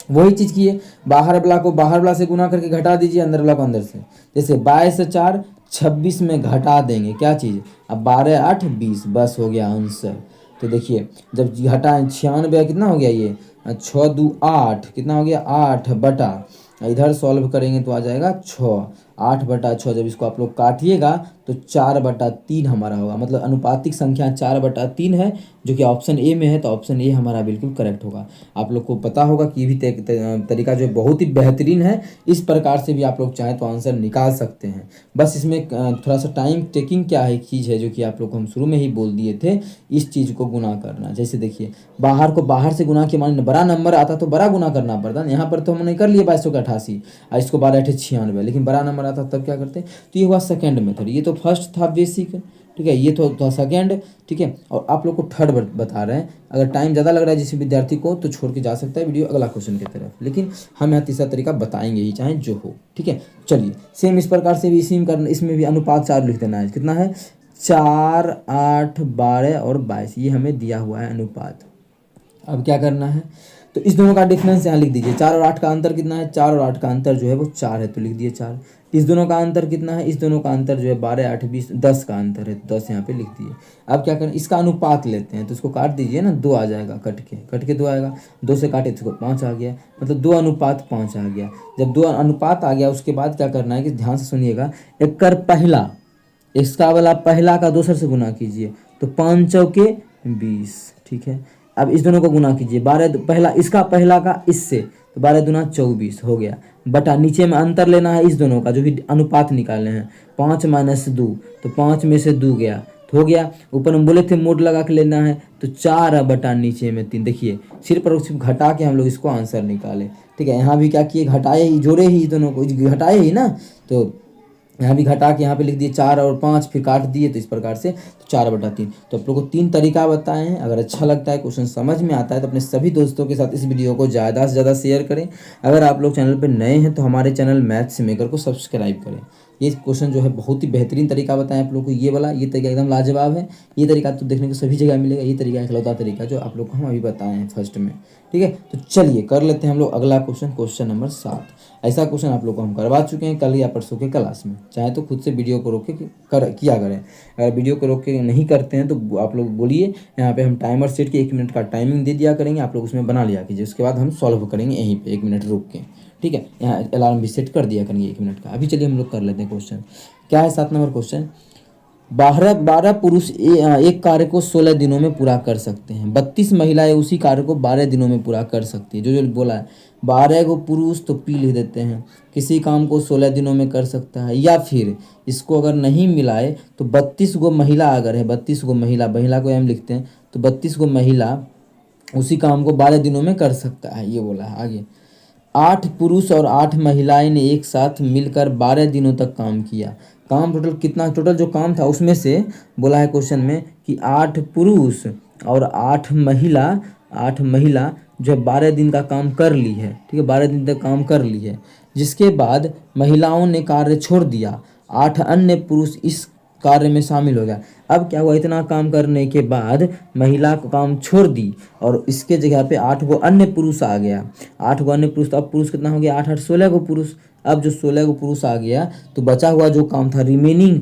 वही चीज़ की है, बाहर वाला को बाहर वाला से गुना करके घटा दीजिए, अंदर वाला को अंदर से। जैसे 22 से 4 26 में घटा देंगे क्या चीज़, अब 12 8 20, बस हो गया आंसर। तो देखिए जब घटाएं 96 कितना हो गया ये, 6 2 8 कितना हो गया 8 बटा, इधर सॉल्व करेंगे तो आ जाएगा 6, 8/6। जब इसको आप लोग काटिएगा तो 4/3 हमारा होगा, मतलब अनुपातिक संख्या 4/3 है, जो कि ऑप्शन ए में है, तो ऑप्शन ए हमारा बिल्कुल करेक्ट होगा। आप लोग को पता होगा कि ये भी तरीका जो है बहुत ही बेहतरीन है, इस प्रकार से भी आप लोग चाहें तो आंसर निकाल सकते हैं। बस इसमें थोड़ा सा टाइम टेकिंग क्या है, एक चीज़ है जो कि आप लोग को हम शुरू में ही बोल दिए थे, इस चीज़ को गुना करना। जैसे देखिए बाहर को बाहर से गुना के मान बड़ा नंबर आता तो बड़ा गुना करना पड़ता, यहाँ पर तो हमने कर लिया 2288 और इसको 12 8 96, लेकिन बड़ा नंबर आता तब क्या करते, तो ये हुआ सेकंड मेथड, ये तो फर्स्ट था बेसिक, ठीक है, ये तो था सेकंड, ठीक है। और आप लोग को थर्ड बता रहे हैं। अगर टाइम ज़्यादा लग रहा है जिस विद्यार्थी को तो छोड़ के जा सकता है वीडियो अगला क्वेश्चन की तरफ, लेकिन हम यहाँ तीसरा तरीका बताएंगे ही चाहे जो हो, ठीक है। चलिए सेम इस प्रकार से भी इसी करना, इसमें भी अनुपात 4 लिख देना है, कितना है 4 8 12 और 22, ये हमें दिया हुआ है अनुपात। अब क्या करना है, तो इस दोनों का डिफरेंस यहाँ लिख दीजिए। 4 और 8 का अंतर कितना है, 4 और 8 का अंतर जो है वो 4 है, तो लिख दिए 4। इस दोनों का अंतर कितना है, इस दोनों का अंतर जो है 12 8 20 10 का अंतर है, तो 10 यहाँ पे लिख दिए। अब क्या करें, इसका अनुपात लेते हैं, तो इसको काट दीजिए ना, 2 आ जाएगा, कट के 2 आएगा, 2 से काटे तो इसको 5 आ गया, मतलब 2:5 आ गया। जब 2 अनुपात आ गया उसके बाद क्या करना है कि ध्यान से सुनिएगा, एक कर पहला, इसका वाला पहला का दूसर से गुना कीजिए, तो 5 चौके 20, ठीक है। अब इस दोनों को गुना कीजिए, 12 पहला इसका पहला का इससे, तो 12 दूना 24 हो गया, बटा नीचे में अंतर लेना है इस दोनों का जो भी अनुपात निकालने हैं, 5 - 2, तो 5 में से 2 गया तो हो गया। ऊपर हम बोले थे मोड लगा के लेना है, तो 4 बटा नीचे में 3। देखिए सिर्फ और सिर्फ घटा के हम लोग इसको आंसर निकाले, ठीक है। यहाँ भी क्या किए, घटाए ही, जोड़े ही, दोनों को घटाए ही ना, तो यहाँ भी घटा के यहाँ पे लिख दिए 4 और 5, फिर काट दिए, तो इस प्रकार से तो 4/3। तो आप लोग को 3 तरीका बताए हैं। अगर अच्छा लगता है, क्वेश्चन समझ में आता है, तो अपने सभी दोस्तों के साथ इस वीडियो को ज़्यादा से ज़्यादा शेयर करें। अगर आप लोग चैनल पर नए हैं तो हमारे चैनल मैथ्स मेकर को सब्सक्राइब करें। ये क्वेश्चन जो है बहुत ही बेहतरीन तरीका बताएं आप लोग को, ये वाला, ये तरीका एकदम लाजवाब है। ये तरीका तो देखने को सभी जगह मिलेगा, ये तरीका इकलौता तरीका जो आप लोग को हम अभी बताए हैं फर्स्ट में, ठीक है। तो चलिए कर लेते हैं हम लोग अगला क्वेश्चन, क्वेश्चन नंबर 7। ऐसा क्वेश्चन आप लोग को हम करवा चुके हैं कल या परसों के क्लास में, चाहे तो खुद से वीडियो को रोक के किया करें। अगर वीडियो को रोक के नहीं करते हैं तो आप लोग बोलिए, यहाँ पे हम टाइमर सेट के 1 मिनट का टाइमिंग दे दिया करेंगे, आप लोग उसमें बना लिया कीजिए, उसके बाद हम सॉल्व करेंगे यहीं पे 1 मिनट रुक के, ठीक है। यहाँ अलार्म भी सेट कर दिया करेंगे 1 मिनट का। अभी चलिए हम लोग कर लेते हैं क्वेश्चन। क्या है 7 नंबर क्वेश्चन, 12 पुरुष एक कार्य को 16 दिनों में पूरा कर सकते हैं, 32 महिलाएं उसी कार्य को 12 दिनों में पूरा कर सकती है। जो बोला है 12 को पुरुष, तो पी लिख देते हैं, किसी काम को 16 दिनों में कर सकता है, या फिर इसको अगर नहीं मिलाए तो 32 गो महिला अगर है, 32 गो महिला को एम लिखते हैं, तो 32 गो महिला उसी काम को 12 दिनों में कर सकता है, ये बोला है। आगे 8 पुरुष और 8 महिलाएं ने एक साथ मिलकर 12 दिनों तक काम किया। काम टोटल कितना, टोटल जो काम था उसमें से बोला है क्वेश्चन में कि 8 पुरुष और 8 महिला जो 12 दिन का काम कर ली है, ठीक है, 12 दिन तक काम कर ली है। जिसके बाद महिलाओं ने कार्य छोड़ दिया, 8 अन्य पुरुष इस कार्य में शामिल हो गया। अब क्या हुआ, इतना काम करने के बाद महिला को काम छोड़ दी और इसके जगह पे 8 गो अन्य पुरुष आ गया, 8 गो अन्य पुरुष, तो अब पुरुष कितना हो गया, 8 8 16 गो पुरुष। अब जो 16 गो पुरुष आ गया तो बचा हुआ जो काम था, रिमेनिंग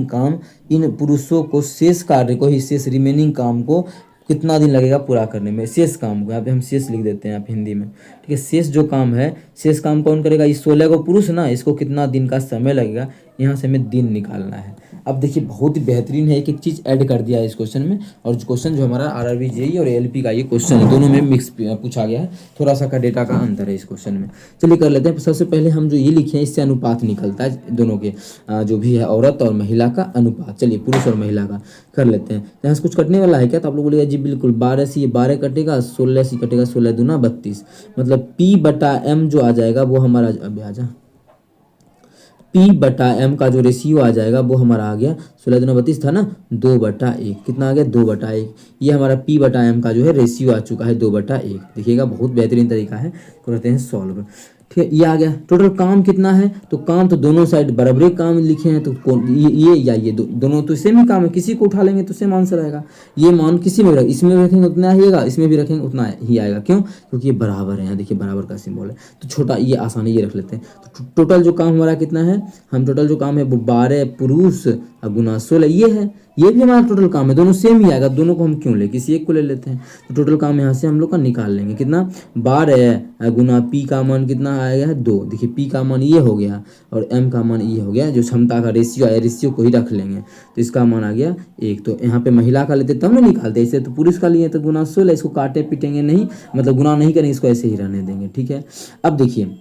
काम, इन पुरुषों को, शेष कार्य को ही, शेष रिमेनिंग काम को कितना दिन लगेगा पूरा करने में, शेष काम को, यहाँ पे हम शेष लिख देते हैं आप हिंदी में, ठीक है। शेष जो काम है, शेष काम कौन करेगा, इस 16 को पुरुष ना, इसको कितना दिन का समय लगेगा, यहाँ से हमें दिन निकालना है। अब देखिए बहुत ही बेहतरीन है, एक एक चीज़ ऐड कर दिया है इस क्वेश्चन में, और जो क्वेश्चन जो हमारा आरआरबी जेईई और एएलपी का ये क्वेश्चन है, दोनों में मिक्स पूछा गया है, थोड़ा सा का डेटा का अंतर है इस क्वेश्चन में। चलिए कर लेते हैं। सबसे पहले हम जो ये लिखे हैं इससे अनुपात निकलता है दोनों के, जो भी है औरत और महिला का अनुपात। चलिए पुरुष और महिला का कर लेते हैं। यहाँ से कुछ कटने वाला है क्या, तो आप लोग बोलिएगा जी बिल्कुल, 12 से ये 12 कटेगा, 16 से कटेगा, 16 दूना 32, मतलब P/M जो आ जाएगा वो हमारा, अभी आ जा, P/M का जो रेशियो आ जाएगा वो हमारा आ गया, 16 दूना 32 था ना, 2/1, कितना आ गया 2/1। ये हमारा P/M का जो है रेशियो आ चुका है 2/1। देखिएगा बहुत बेहतरीन तरीका है, करते हैं सॉल्व, ठीक है, ये आ गया। टोटल काम कितना है, तो काम तो दोनों साइड बराबरी काम लिखे हैं, तो ये या ये दोनों तो सेम ही काम है, किसी को उठा लेंगे तो सेम आंसर आएगा। ये मान किसी में भी इसमें भी रखेंगे उतना ही आएगा, इसमें भी रखेंगे उतना ही आएगा। क्यों? क्योंकि ये बराबर है, यहाँ देखिए बराबर का सिंबल है, तो छोटा ये आसान है, ये रख लेते हैं। तो टोटल जो काम हमारा कितना है, हम टोटल जो काम है वो 12 पुरुष गुना 16 ये है, ये भी हमारा टोटल काम है, दोनों सेम ही आएगा, दोनों को हम क्यों ले, किसी एक को ले लेते हैं। तो टोटल काम यहाँ से हम लोग का निकाल लेंगे, कितना 12 गुना पी का मान कितना आएगा है 2। देखिए पी का मान ये हो गया और एम का मान ये हो गया, जो क्षमता का रेशियो आया, रेशियो को ही रख लेंगे, तो इसका मान आ गया 1। तो यहाँ पे महिला का लेते तब ना निकालते, ऐसे तो पुरुष का लिए तो गुना 16, इसको काटे पीटेंगे नहीं, मतलब गुना नहीं करेंगे, इसको ऐसे ही रहने देंगे। ठीक है, अब देखिए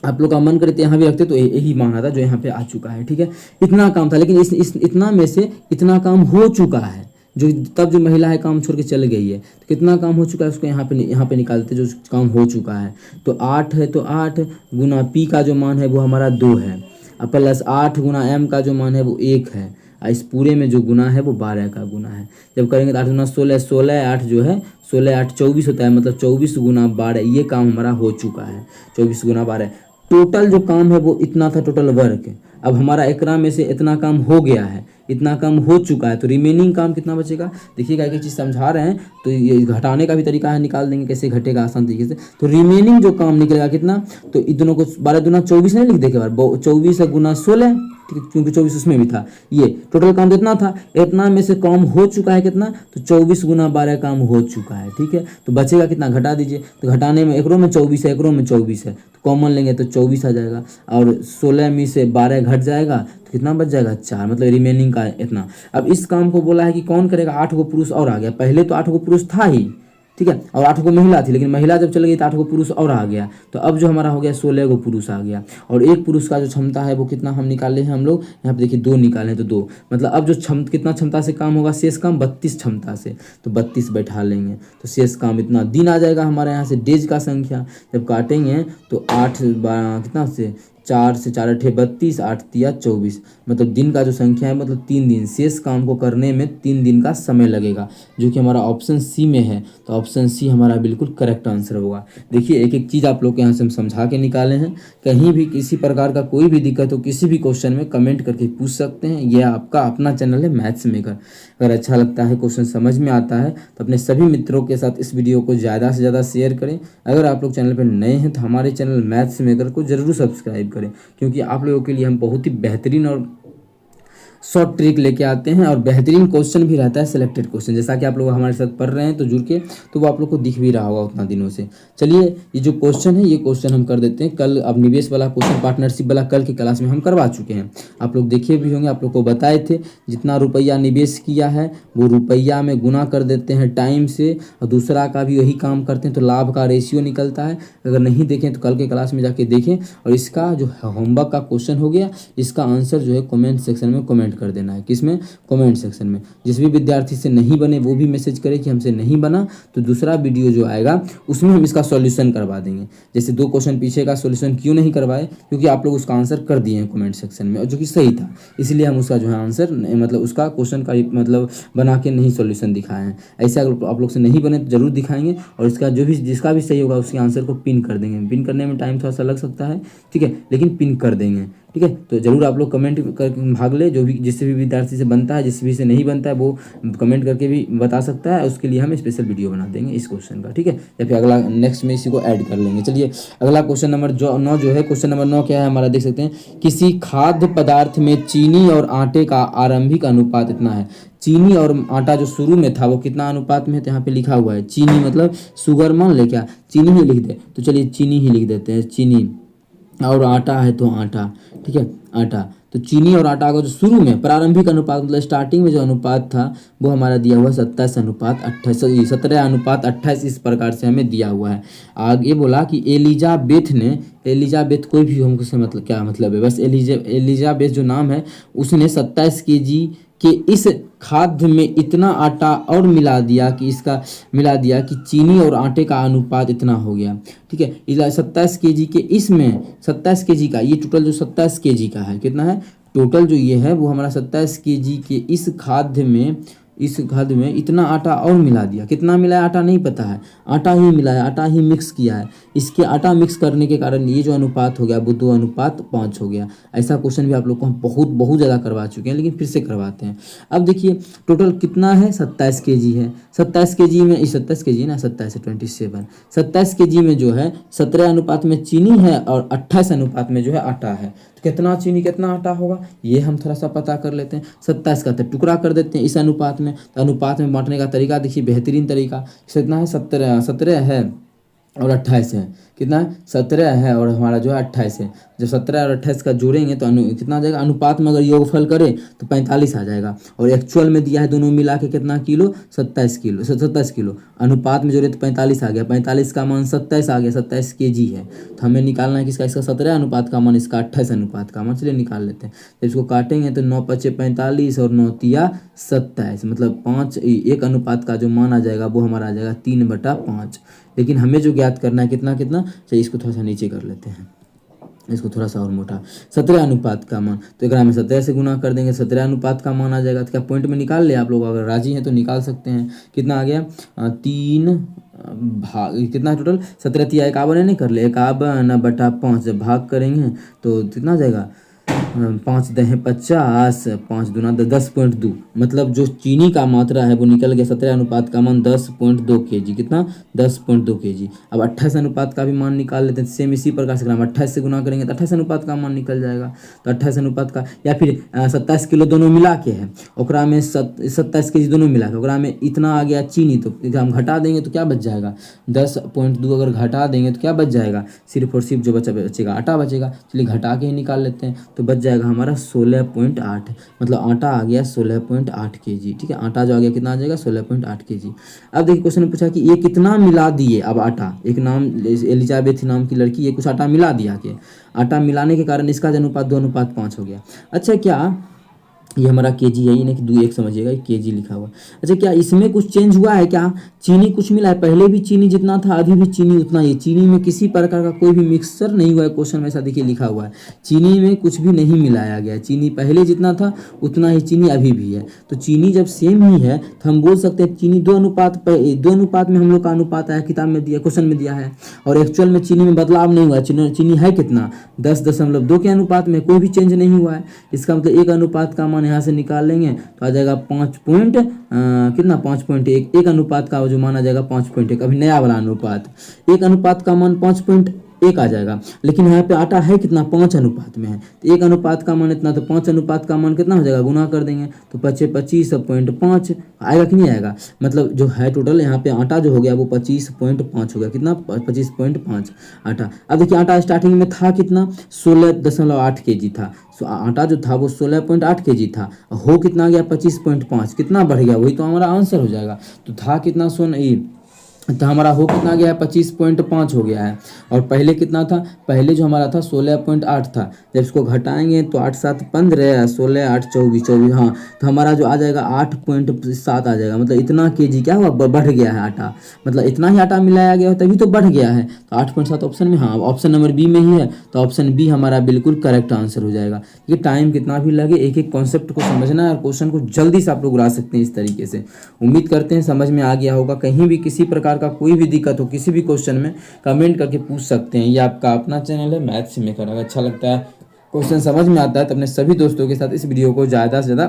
आप लोग का मन करे तो यहाँ भी रखते तो यही माना था जो यहाँ पे आ चुका है। ठीक है, इतना काम था, लेकिन इस इतना में से इतना काम हो चुका है, जो तब जो महिला है काम छोड़ के चल गई है, तो कितना काम हो चुका है उसको यहाँ पे निकालते, जो काम हो चुका है। तो 8 है, तो 8 गुना पी का जो मान है वो हमारा 2 है, और प्लस 8 गुना एम का जो मान है वो 1 है, और इस पूरे में जो गुना है वो 12 का गुना है। जब करेंगे तो 8 गुना 16, 16 8 जो है 16 8 24 होता है, मतलब 24 गुना 12, ये काम हमारा हो चुका है। 24 गुना 12 टोटल जो काम है वो इतना था, टोटल वर्क। अब हमारा एकरा में से इतना काम हो गया है, इतना काम हो चुका है, तो रिमेनिंग काम कितना बचेगा। देखिएगा एक चीज़ समझा रहे हैं, तो ये घटाने का भी तरीका है, निकाल देंगे कैसे घटेगा आसान तरीके से। तो रिमेनिंग जो काम निकलेगा कितना, तो इन दोनों को 12 दूना 24 नहीं लिख दे के बाद 24 गुना 16, ठीक है, क्योंकि 24 उसमें भी था। ये टोटल काम तो इतना था, इतना में से काम हो चुका है कितना, तो 24 गुना 12 काम हो चुका है। ठीक है, तो बचेगा कितना, घटा दीजिए, तो घटाने में एकरों में 24 है, एकरों में 24 है, तो कॉमन लेंगे तो 24 आ जाएगा, और 16 में से 12 घट जाएगा तो कितना बच जाएगा 4, मतलब रिमेनिंग का इतना। अब इस काम को बोला है कि कौन करेगा, 8 गो पुरुष और आ गया, पहले तो 8 गो पुरुष था ही, ठीक है, और 8 गो महिला थी, लेकिन महिला जब चल गई तो 8 गो पुरुष और आ गया, तो अब जो हमारा हो गया 16 गो पुरुष आ गया। और एक पुरुष का जो क्षमता है वो कितना हम निकाले हैं हम लोग, यहाँ पे देखिए 2 निकाले तो 2, मतलब अब जो कितना क्षमता से काम होगा, शेष काम 32 क्षमता से, तो 32 बैठा लेंगे, तो शेष काम इतना दिन आ जाएगा हमारे यहाँ से। डेज का संख्या जब काटेंगे तो 8 12 कितना से 4 से 4 8 32, 8 तिया 24, मतलब दिन का जो संख्या है, मतलब 3 दिन, शेष काम को करने में 3 दिन का समय लगेगा, जो कि हमारा ऑप्शन सी में है। तो ऑप्शन सी हमारा बिल्कुल करेक्ट आंसर होगा। देखिए एक एक चीज़ आप लोग के यहाँ से हम समझा के निकाले हैं। कहीं भी किसी प्रकार का कोई भी दिक्कत हो किसी भी क्वेश्चन में कमेंट करके पूछ सकते हैं। यह आपका अपना चैनल है मैथ्स मेकर। अगर अच्छा लगता है, क्वेश्चन समझ में आता है, तो अपने सभी मित्रों के साथ इस वीडियो को ज़्यादा से ज़्यादा शेयर करें। अगर आप लोग चैनल पर नए हैं तो हमारे चैनल मैथ्स मेकर को ज़रूर सब्सक्राइब करें, क्योंकि आप लोगों के लिए हम बहुत ही बेहतरीन और शॉर्ट ट्रिक लेके आते हैं, और बेहतरीन क्वेश्चन भी रहता है, सिलेक्टेड क्वेश्चन, जैसा कि आप लोग हमारे साथ पढ़ रहे हैं तो जुड़ के, तो वो आप लोग को दिख भी रहा होगा उतना दिनों से। चलिए ये जो क्वेश्चन है ये क्वेश्चन हम कर देते हैं कल। अब निवेश वाला क्वेश्चन, पार्टनरशिप वाला कल की क्लास में हम करवा चुके हैं, आप लोग देखे भी होंगे। आप लोग को बताए थे जितना रुपया निवेश किया है वो रुपया में गुना कर देते हैं टाइम से, और दूसरा का भी वही काम करते हैं, तो लाभ का रेशियो निकलता है। अगर नहीं देखें तो कल के क्लास में जाके देखें। और इसका जो होमवर्क का क्वेश्चन हो गया, इसका आंसर जो है कमेंट सेक्शन में कमेंट कर देना है। किसमें? कमेंट सेक्शन में। जिस भी विद्यार्थी से नहीं बने वो भी मैसेज करे कि हमसे नहीं बना, तो दूसरा वीडियो जो आएगा उसमें हम इसका सॉल्यूशन करवा देंगे। जैसे 2 क्वेश्चन पीछे का सॉल्यूशन क्यों नहीं करवाए, क्योंकि आप लोग उसका आंसर कर दिए हैं कमेंट सेक्शन में, और जो कि सही था, इसलिए हम उसका जो है आंसर मतलब उसका क्वेश्चन का मतलब बना के नहीं सॉल्यूशन दिखाए हैं। ऐसे अगर आप लोग से नहीं बने तो जरूर दिखाएंगे, और इसका जो भी जिसका भी सही होगा उसके आंसर को पिन कर देंगे। पिन करने में टाइम थोड़ा सा लग सकता है, ठीक है, लेकिन पिन कर देंगे, ठीक है। तो जरूर आप लोग कमेंट कर भाग ले, जो भी जिससे भी विद्यार्थी से बनता है, जिस भी से नहीं बनता है वो कमेंट करके भी बता सकता है, उसके लिए हम स्पेशल वीडियो बना देंगे इस क्वेश्चन का, ठीक है, या फिर अगला नेक्स्ट में इसी को ऐड कर लेंगे। चलिए अगला क्वेश्चन नंबर 9 जो है, क्वेश्चन नंबर 9 क्या है हमारा, देख सकते हैं। किसी खाद्य पदार्थ में चीनी और आटे का आरंभिक अनुपात इतना है। चीनी और आटा जो शुरू में था वो कितना अनुपात में है, तो यहाँ पे लिखा हुआ है चीनी, मतलब शुगर मान ले, क्या चीनी ही लिख दे, तो चलिए चीनी ही लिख देते हैं, चीनी, और आटा है तो आटा, ठीक है, आटा। तो चीनी और आटा का जो शुरू में प्रारंभिक अनुपात, मतलब स्टार्टिंग में जो अनुपात था वो हमारा दिया हुआ 17:28, इस प्रकार से हमें दिया हुआ है। आगे बोला कि एलिजाबेथ ने, एलिजाबेथ कोई भी हमको से मतलब क्या मतलब है, बस एलिजाबेथ जो नाम है उसने 27 kg के इस खाद्य में इतना आटा और मिला दिया कि चीनी और आटे का अनुपात इतना हो गया, ठीक है। 27 kg के इसमें 27 kg का, ये टोटल जो 27 kg का है, कितना है टोटल जो ये है वो हमारा 27 kg के इस खाद्य में इस खाद में इतना आटा और मिला दिया, कितना मिलाया आटा नहीं पता है, आटा ही मिलाया, आटा ही मिक्स किया है। इसके आटा मिक्स करने के कारण ये जो अनुपात हो गया वो 2:5 हो गया। ऐसा क्वेश्चन भी आप लोग को हम बहुत बहुत ज़्यादा करवा चुके हैं, लेकिन फिर से करवाते हैं। अब देखिए टोटल कितना है, 27 kg है। 27 kg में 27 kg ना, 27 है 27, 27 kg में जो है 17 अनुपात में चीनी है और 28 अनुपात में जो है आटा है। तो कितना चीनी कितना आटा होगा ये हम थोड़ा सा पता कर लेते हैं। 27 का तो टुकड़ा कर देते हैं इस अनुपात में। तो अनुपात में बांटने का तरीका देखिए, बेहतरीन तरीका। कितना है, 17 है और 28 है। कितना है, 17 है और हमारा जो है 28 है। जब 17 और 28 का जोड़ेंगे तो कितना आ जाएगा, अनुपात में अगर योगफल करें तो 45 आ जाएगा। और एक्चुअल में दिया है दोनों मिला के कितना किलो, 27 किलो, 27 किलो। अनुपात में जोड़े तो 45 आ गया, 45 का मान 27 आ गया, 27 kg है। तो हमें निकालना है किसका, इसका 17 अनुपात का मान, इसका 28 अनुपात का मान। चलिए निकाल लेते हैं। जब इसको काटेंगे तो 9 × 5 = 45 और 9 × 3 = 27, मतलब 5 1 अनुपात का जो मान आ जाएगा वो हमारा आ जाएगा 3/5। लेकिन हमें जो ज्ञात करना है कितना कितना, चलिए इसको थोड़ा सा नीचे कर लेते हैं, इसको थोड़ा सा और मोटा। 17 अनुपात का मान, तो एक में 17 से गुना कर देंगे, 17 अनुपात का मान आ जाएगा। तो क्या पॉइंट में निकाल ले आप लोग, अगर राजी हैं तो निकाल सकते हैं। कितना आ गया, 3 भाग, कितना टोटल 17 × 3 = 51 नहीं कर ले, 51/5 जब भाग करेंगे तो कितना आ जाएगा, 5 × 10 = 50, 5 दूना 10.2, मतलब जो चीनी का मात्रा है वो निकल गया। 17 अनुपात का मान 10.2 kg, कितना 10.2 kg। अब 28 अनुपात का भी मान निकाल लेते हैं। सेम इसी प्रकार से 28 से गुना करेंगे तो 28 अनुपात का मान निकल जाएगा। तो 28 अनुपात का, या फिर 27 किलो दोनों मिला के है, ओकरा में 27 kg दोनों मिला के, ओकरा में इतना आ गया चीनी, तो हम घटा देंगे तो क्या बच जाएगा, 10.2 अगर घटा देंगे तो क्या बच जाएगा, सिर्फ और सिर्फ जो बचेगा आटा बचेगा। चलिए घटा के ही निकाल लेते हैं। तो बच जाएगा हमारा 16.8, मतलब आटा आ गया 16.8 kg। ठीक है, आटा जो आ गया कितना आ जाएगा, 16.8 kg। अब देखिए क्वेश्चन में पूछा कि ये कितना मिला दिए। अब आटा, एक नाम एलिजाबेथ नाम की लड़की, ये कुछ आटा मिला दिया के, आटा मिलाने के कारण इसका जो अनुपात 2:5 हो गया। अच्छा, क्या ये हमारा केजी है, ये नहीं कि 2 1 समझिएगा, ये केजी लिखा हुआ। अच्छा, क्या इसमें कुछ चेंज हुआ है क्या, चीनी कुछ मिला है, पहले भी चीनी जितना था अभी भी चीनी उतना ही, चीनी में किसी प्रकार का कोई भी मिक्सचर नहीं हुआ है। क्वेश्चन में ऐसा देखिए लिखा हुआ है, चीनी में कुछ भी नहीं मिलाया गया, चीनी पहले जितना था उतना ही चीनी अभी भी है। तो चीनी जब सेम ही है तो हम बोल सकते हैं चीनी 2 अनुपात में हम लोग का अनुपात आया, किताब में दिया, क्वेश्चन में दिया है। और एक्चुअल में चीनी में बदलाव नहीं हुआ, चीनी है कितना 10.2 के अनुपात में, कोई भी चेंज नहीं हुआ है। इसका मतलब 1 अनुपात का मान यहाँ से निकाल लेंगे तो आ जाएगा 5.1, 1 अनुपात का जो मान आ जाएगा 5.1। अभी नया वाला अनुपात, 1 अनुपात का मान 5.1 आ जाएगा। लेकिन यहाँ पे आटा है कितना, 5 अनुपात में है, तो 1 अनुपात का मान इतना, तो 5 अनुपात का मान कितना हो जाएगा, गुना कर देंगे तो 25.5 आएगा कि नहीं आएगा। मतलब जो है टोटल यहाँ पे आटा जो हो गया वो 25.5 हो गया, कितना 25.5 आटा। अब देखिए आटा स्टार्टिंग में था कितना, 16.8 kg था। आटा जो था वो 16.8 kg था, हो कितना आ गया 25.5, कितना बढ़ गया, वही तो हमारा आंसर हो जाएगा। तो था कितना तो हमारा हो कितना गया है, 25.5 हो गया है। और पहले कितना था, पहले जो हमारा था 16.8 था, जब इसको घटाएंगे तो 8 × 7 = 15, 16 × 8 = 24, हाँ, तो हमारा जो आ जाएगा 8.7 आ जाएगा। मतलब इतना केजी क्या हुआ, बढ़ गया है आटा, मतलब इतना ही आटा मिलाया गया तभी तो बढ़ गया है। तो 8.7 ऑप्शन में, हाँ ऑप्शन नंबर बी में ही है, तो ऑप्शन बी हमारा बिल्कुल करेक्ट आंसर हो जाएगा। ये टाइम कितना भी लगे, एक एक कॉन्सेप्ट को समझना है और क्वेश्चन को जल्दी से आप लोग उड़ा सकते हैं इस तरीके से। उम्मीद करते हैं समझ में आ गया होगा। कहीं भी किसी प्रकार का कोई भी दिक्कत हो किसी भी क्वेश्चन में, कमेंट करके पूछ सकते हैं। ये आपका अपना चैनल है मैथ्स मेकर। अगर अच्छा लगता है, क्वेश्चन समझ में आता है तो अपने सभी दोस्तों के साथ इस वीडियो को ज़्यादा से ज़्यादा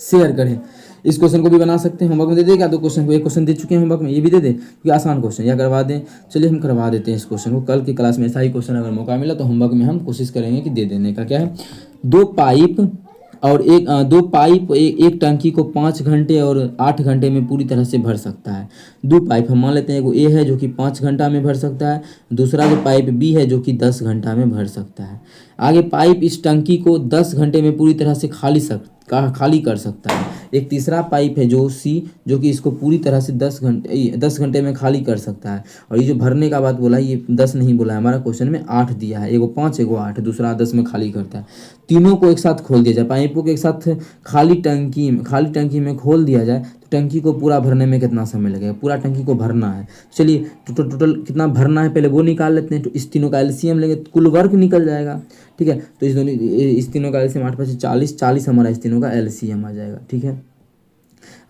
शेयर करें। इस क्वेश्चन को भी बना सकते हैं, होमवर्क में दे देगा 2 क्वेश्चन को, 1 क्वेश्चन दे चुके हैं होमवर्क में, ये भी दे दे क्योंकि आसान क्वेश्चन, या करवा दें। चलिए हम करवा देते हैं इस क्वेश्चन को, कल की क्लास में ऐसा ही क्वेश्चन अगर मौका मिला तो होमवर्क में हम कोशिश करेंगे कि दे देने का। क्या है, 2 पाइप और एक टंकी को 5 घंटे और 8 घंटे में पूरी तरह से भर सकता है। 2 पाइप हम मान लेते हैं, एगो ए है जो कि 5 घंटा में भर सकता है, दूसरा जो पाइप बी है जो कि 10 घंटा में भर सकता है। आगे पाइप इस टंकी को 10 घंटे में पूरी तरह से खाली कर सकता है। एक तीसरा पाइप है जो सी, जो कि इसको पूरी तरह से 10 घंटे में खाली कर सकता है। और ये जो भरने का बात बोला है, ये 10 नहीं बोला है, हमारा क्वेश्चन में 8 दिया है, एगो 5 एगो 8, दूसरा 10 में खाली करता है। तीनों को एक साथ खोल दिया जाए, पाइपों को एक साथ खाली टंकी में खोल दिया जाए तो टंकी को पूरा भरने में कितना समय लगेगा, पूरा टंकी को भरना है। चलिए टोटल कितना भरना है पहले वो निकाल लेते हैं। तो इस तीनों का एलसीएम लेंगे तो कुल वर्क निकल जाएगा। ठीक है, तो इस तीनों का एलसीएम 8 × 5 = 40 हमारा इस तीनों का एलसीएम आ जाएगा। ठीक है,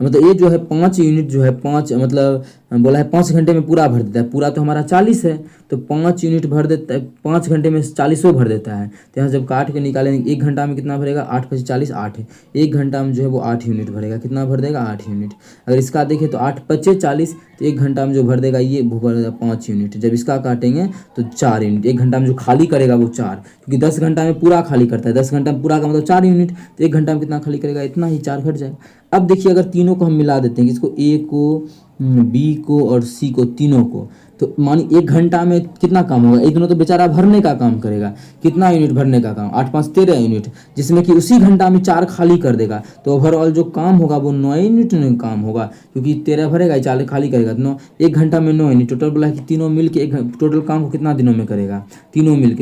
मतलब ये जो है 5 यूनिट जो है 5 मतलब बोला है 5 घंटे में पूरा भर देता है। पूरा तो हमारा 40 है, तो 5 यूनिट भर देता है, 5 घंटे में 40 भर देता है। तो यहाँ जब काट के निकालेंगे 1 घंटा में कितना भरेगा, 8 × 40 8 है। 1 घंटा में जो है वो 8 यूनिट भरेगा। कितना भर देगा, 8 यूनिट। अगर इसका देखें तो 8 × 5 = 40, तो 1 घंटा में जो भर देगा ये भरेगा 5 यूनिट। जब इसका काटेंगे तो 4 यूनिट। 1 घंटा में जो खाली करेगा वो 4, क्योंकि 10 घंटा में पूरा खाली करता है। 10 घंटा में पूरा का मतलब 4 यूनिट, तो 1 घंटा में कितना खाली करेगा, इतना ही, 4 घट जाएगा। अब देखिए अगर तीनों को हम मिला देते हैं, इसको ए को, बी को और सी को, तीनों को, तो मानी 1 घंटा में कितना काम होगा। एक दोनों तो बेचारा भरने का काम करेगा। कितना यूनिट भरने का काम, 8 × 5 = 13 यूनिट, जिसमें कि उसी घंटा में 4 खाली कर देगा। तो ओवरऑल जो काम होगा वो 9 यूनिट में काम होगा, क्योंकि 13 भरेगा, 4 खाली करेगा, तो 1 घंटा में 9 यूनिट। टोटल बोला है कि तीनों मिल के टोटल काम को कितना दिनों में करेगा, तीनों मिल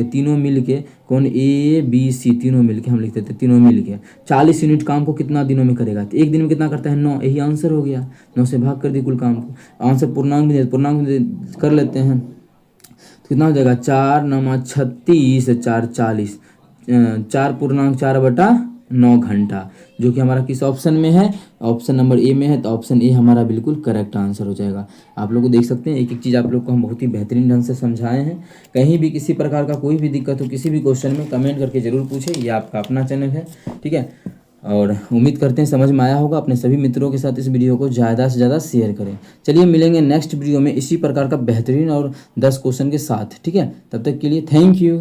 के कौन, ए बी सी, तीनों मिल के हम लिखते थे, तीनों मिल के 40 यूनिट काम को कितना दिनों में करेगा। तो एक दिन में कितना करता है, 9। यही आंसर हो गया। 9 से भाग कर दी कुल काम को। आंसर पूर्णांक में कर लेते हैं, तो कितना हो जाएगा, 4 × 9 = 36, 4 × 40, 4.4/9 घंटा, जो कि हमारा किस ऑप्शन में है, ऑप्शन नंबर ए में है। तो ऑप्शन ए हमारा बिल्कुल करेक्ट आंसर हो जाएगा। आप लोग को देख सकते हैं एक एक चीज़ आप लोग को हम बहुत ही बेहतरीन ढंग से समझाए हैं। कहीं भी किसी प्रकार का कोई भी दिक्कत हो किसी भी क्वेश्चन में, कमेंट करके ज़रूर पूछें। ये आपका अपना चैनल है, ठीक है। और उम्मीद करते हैं समझ में आया होगा। अपने सभी मित्रों के साथ इस वीडियो को ज़्यादा से ज़्यादा शेयर करें। चलिए मिलेंगे नेक्स्ट वीडियो में इसी प्रकार का बेहतरीन और 10 क्वेश्चन के साथ, ठीक है। तब तक के लिए थैंक यू।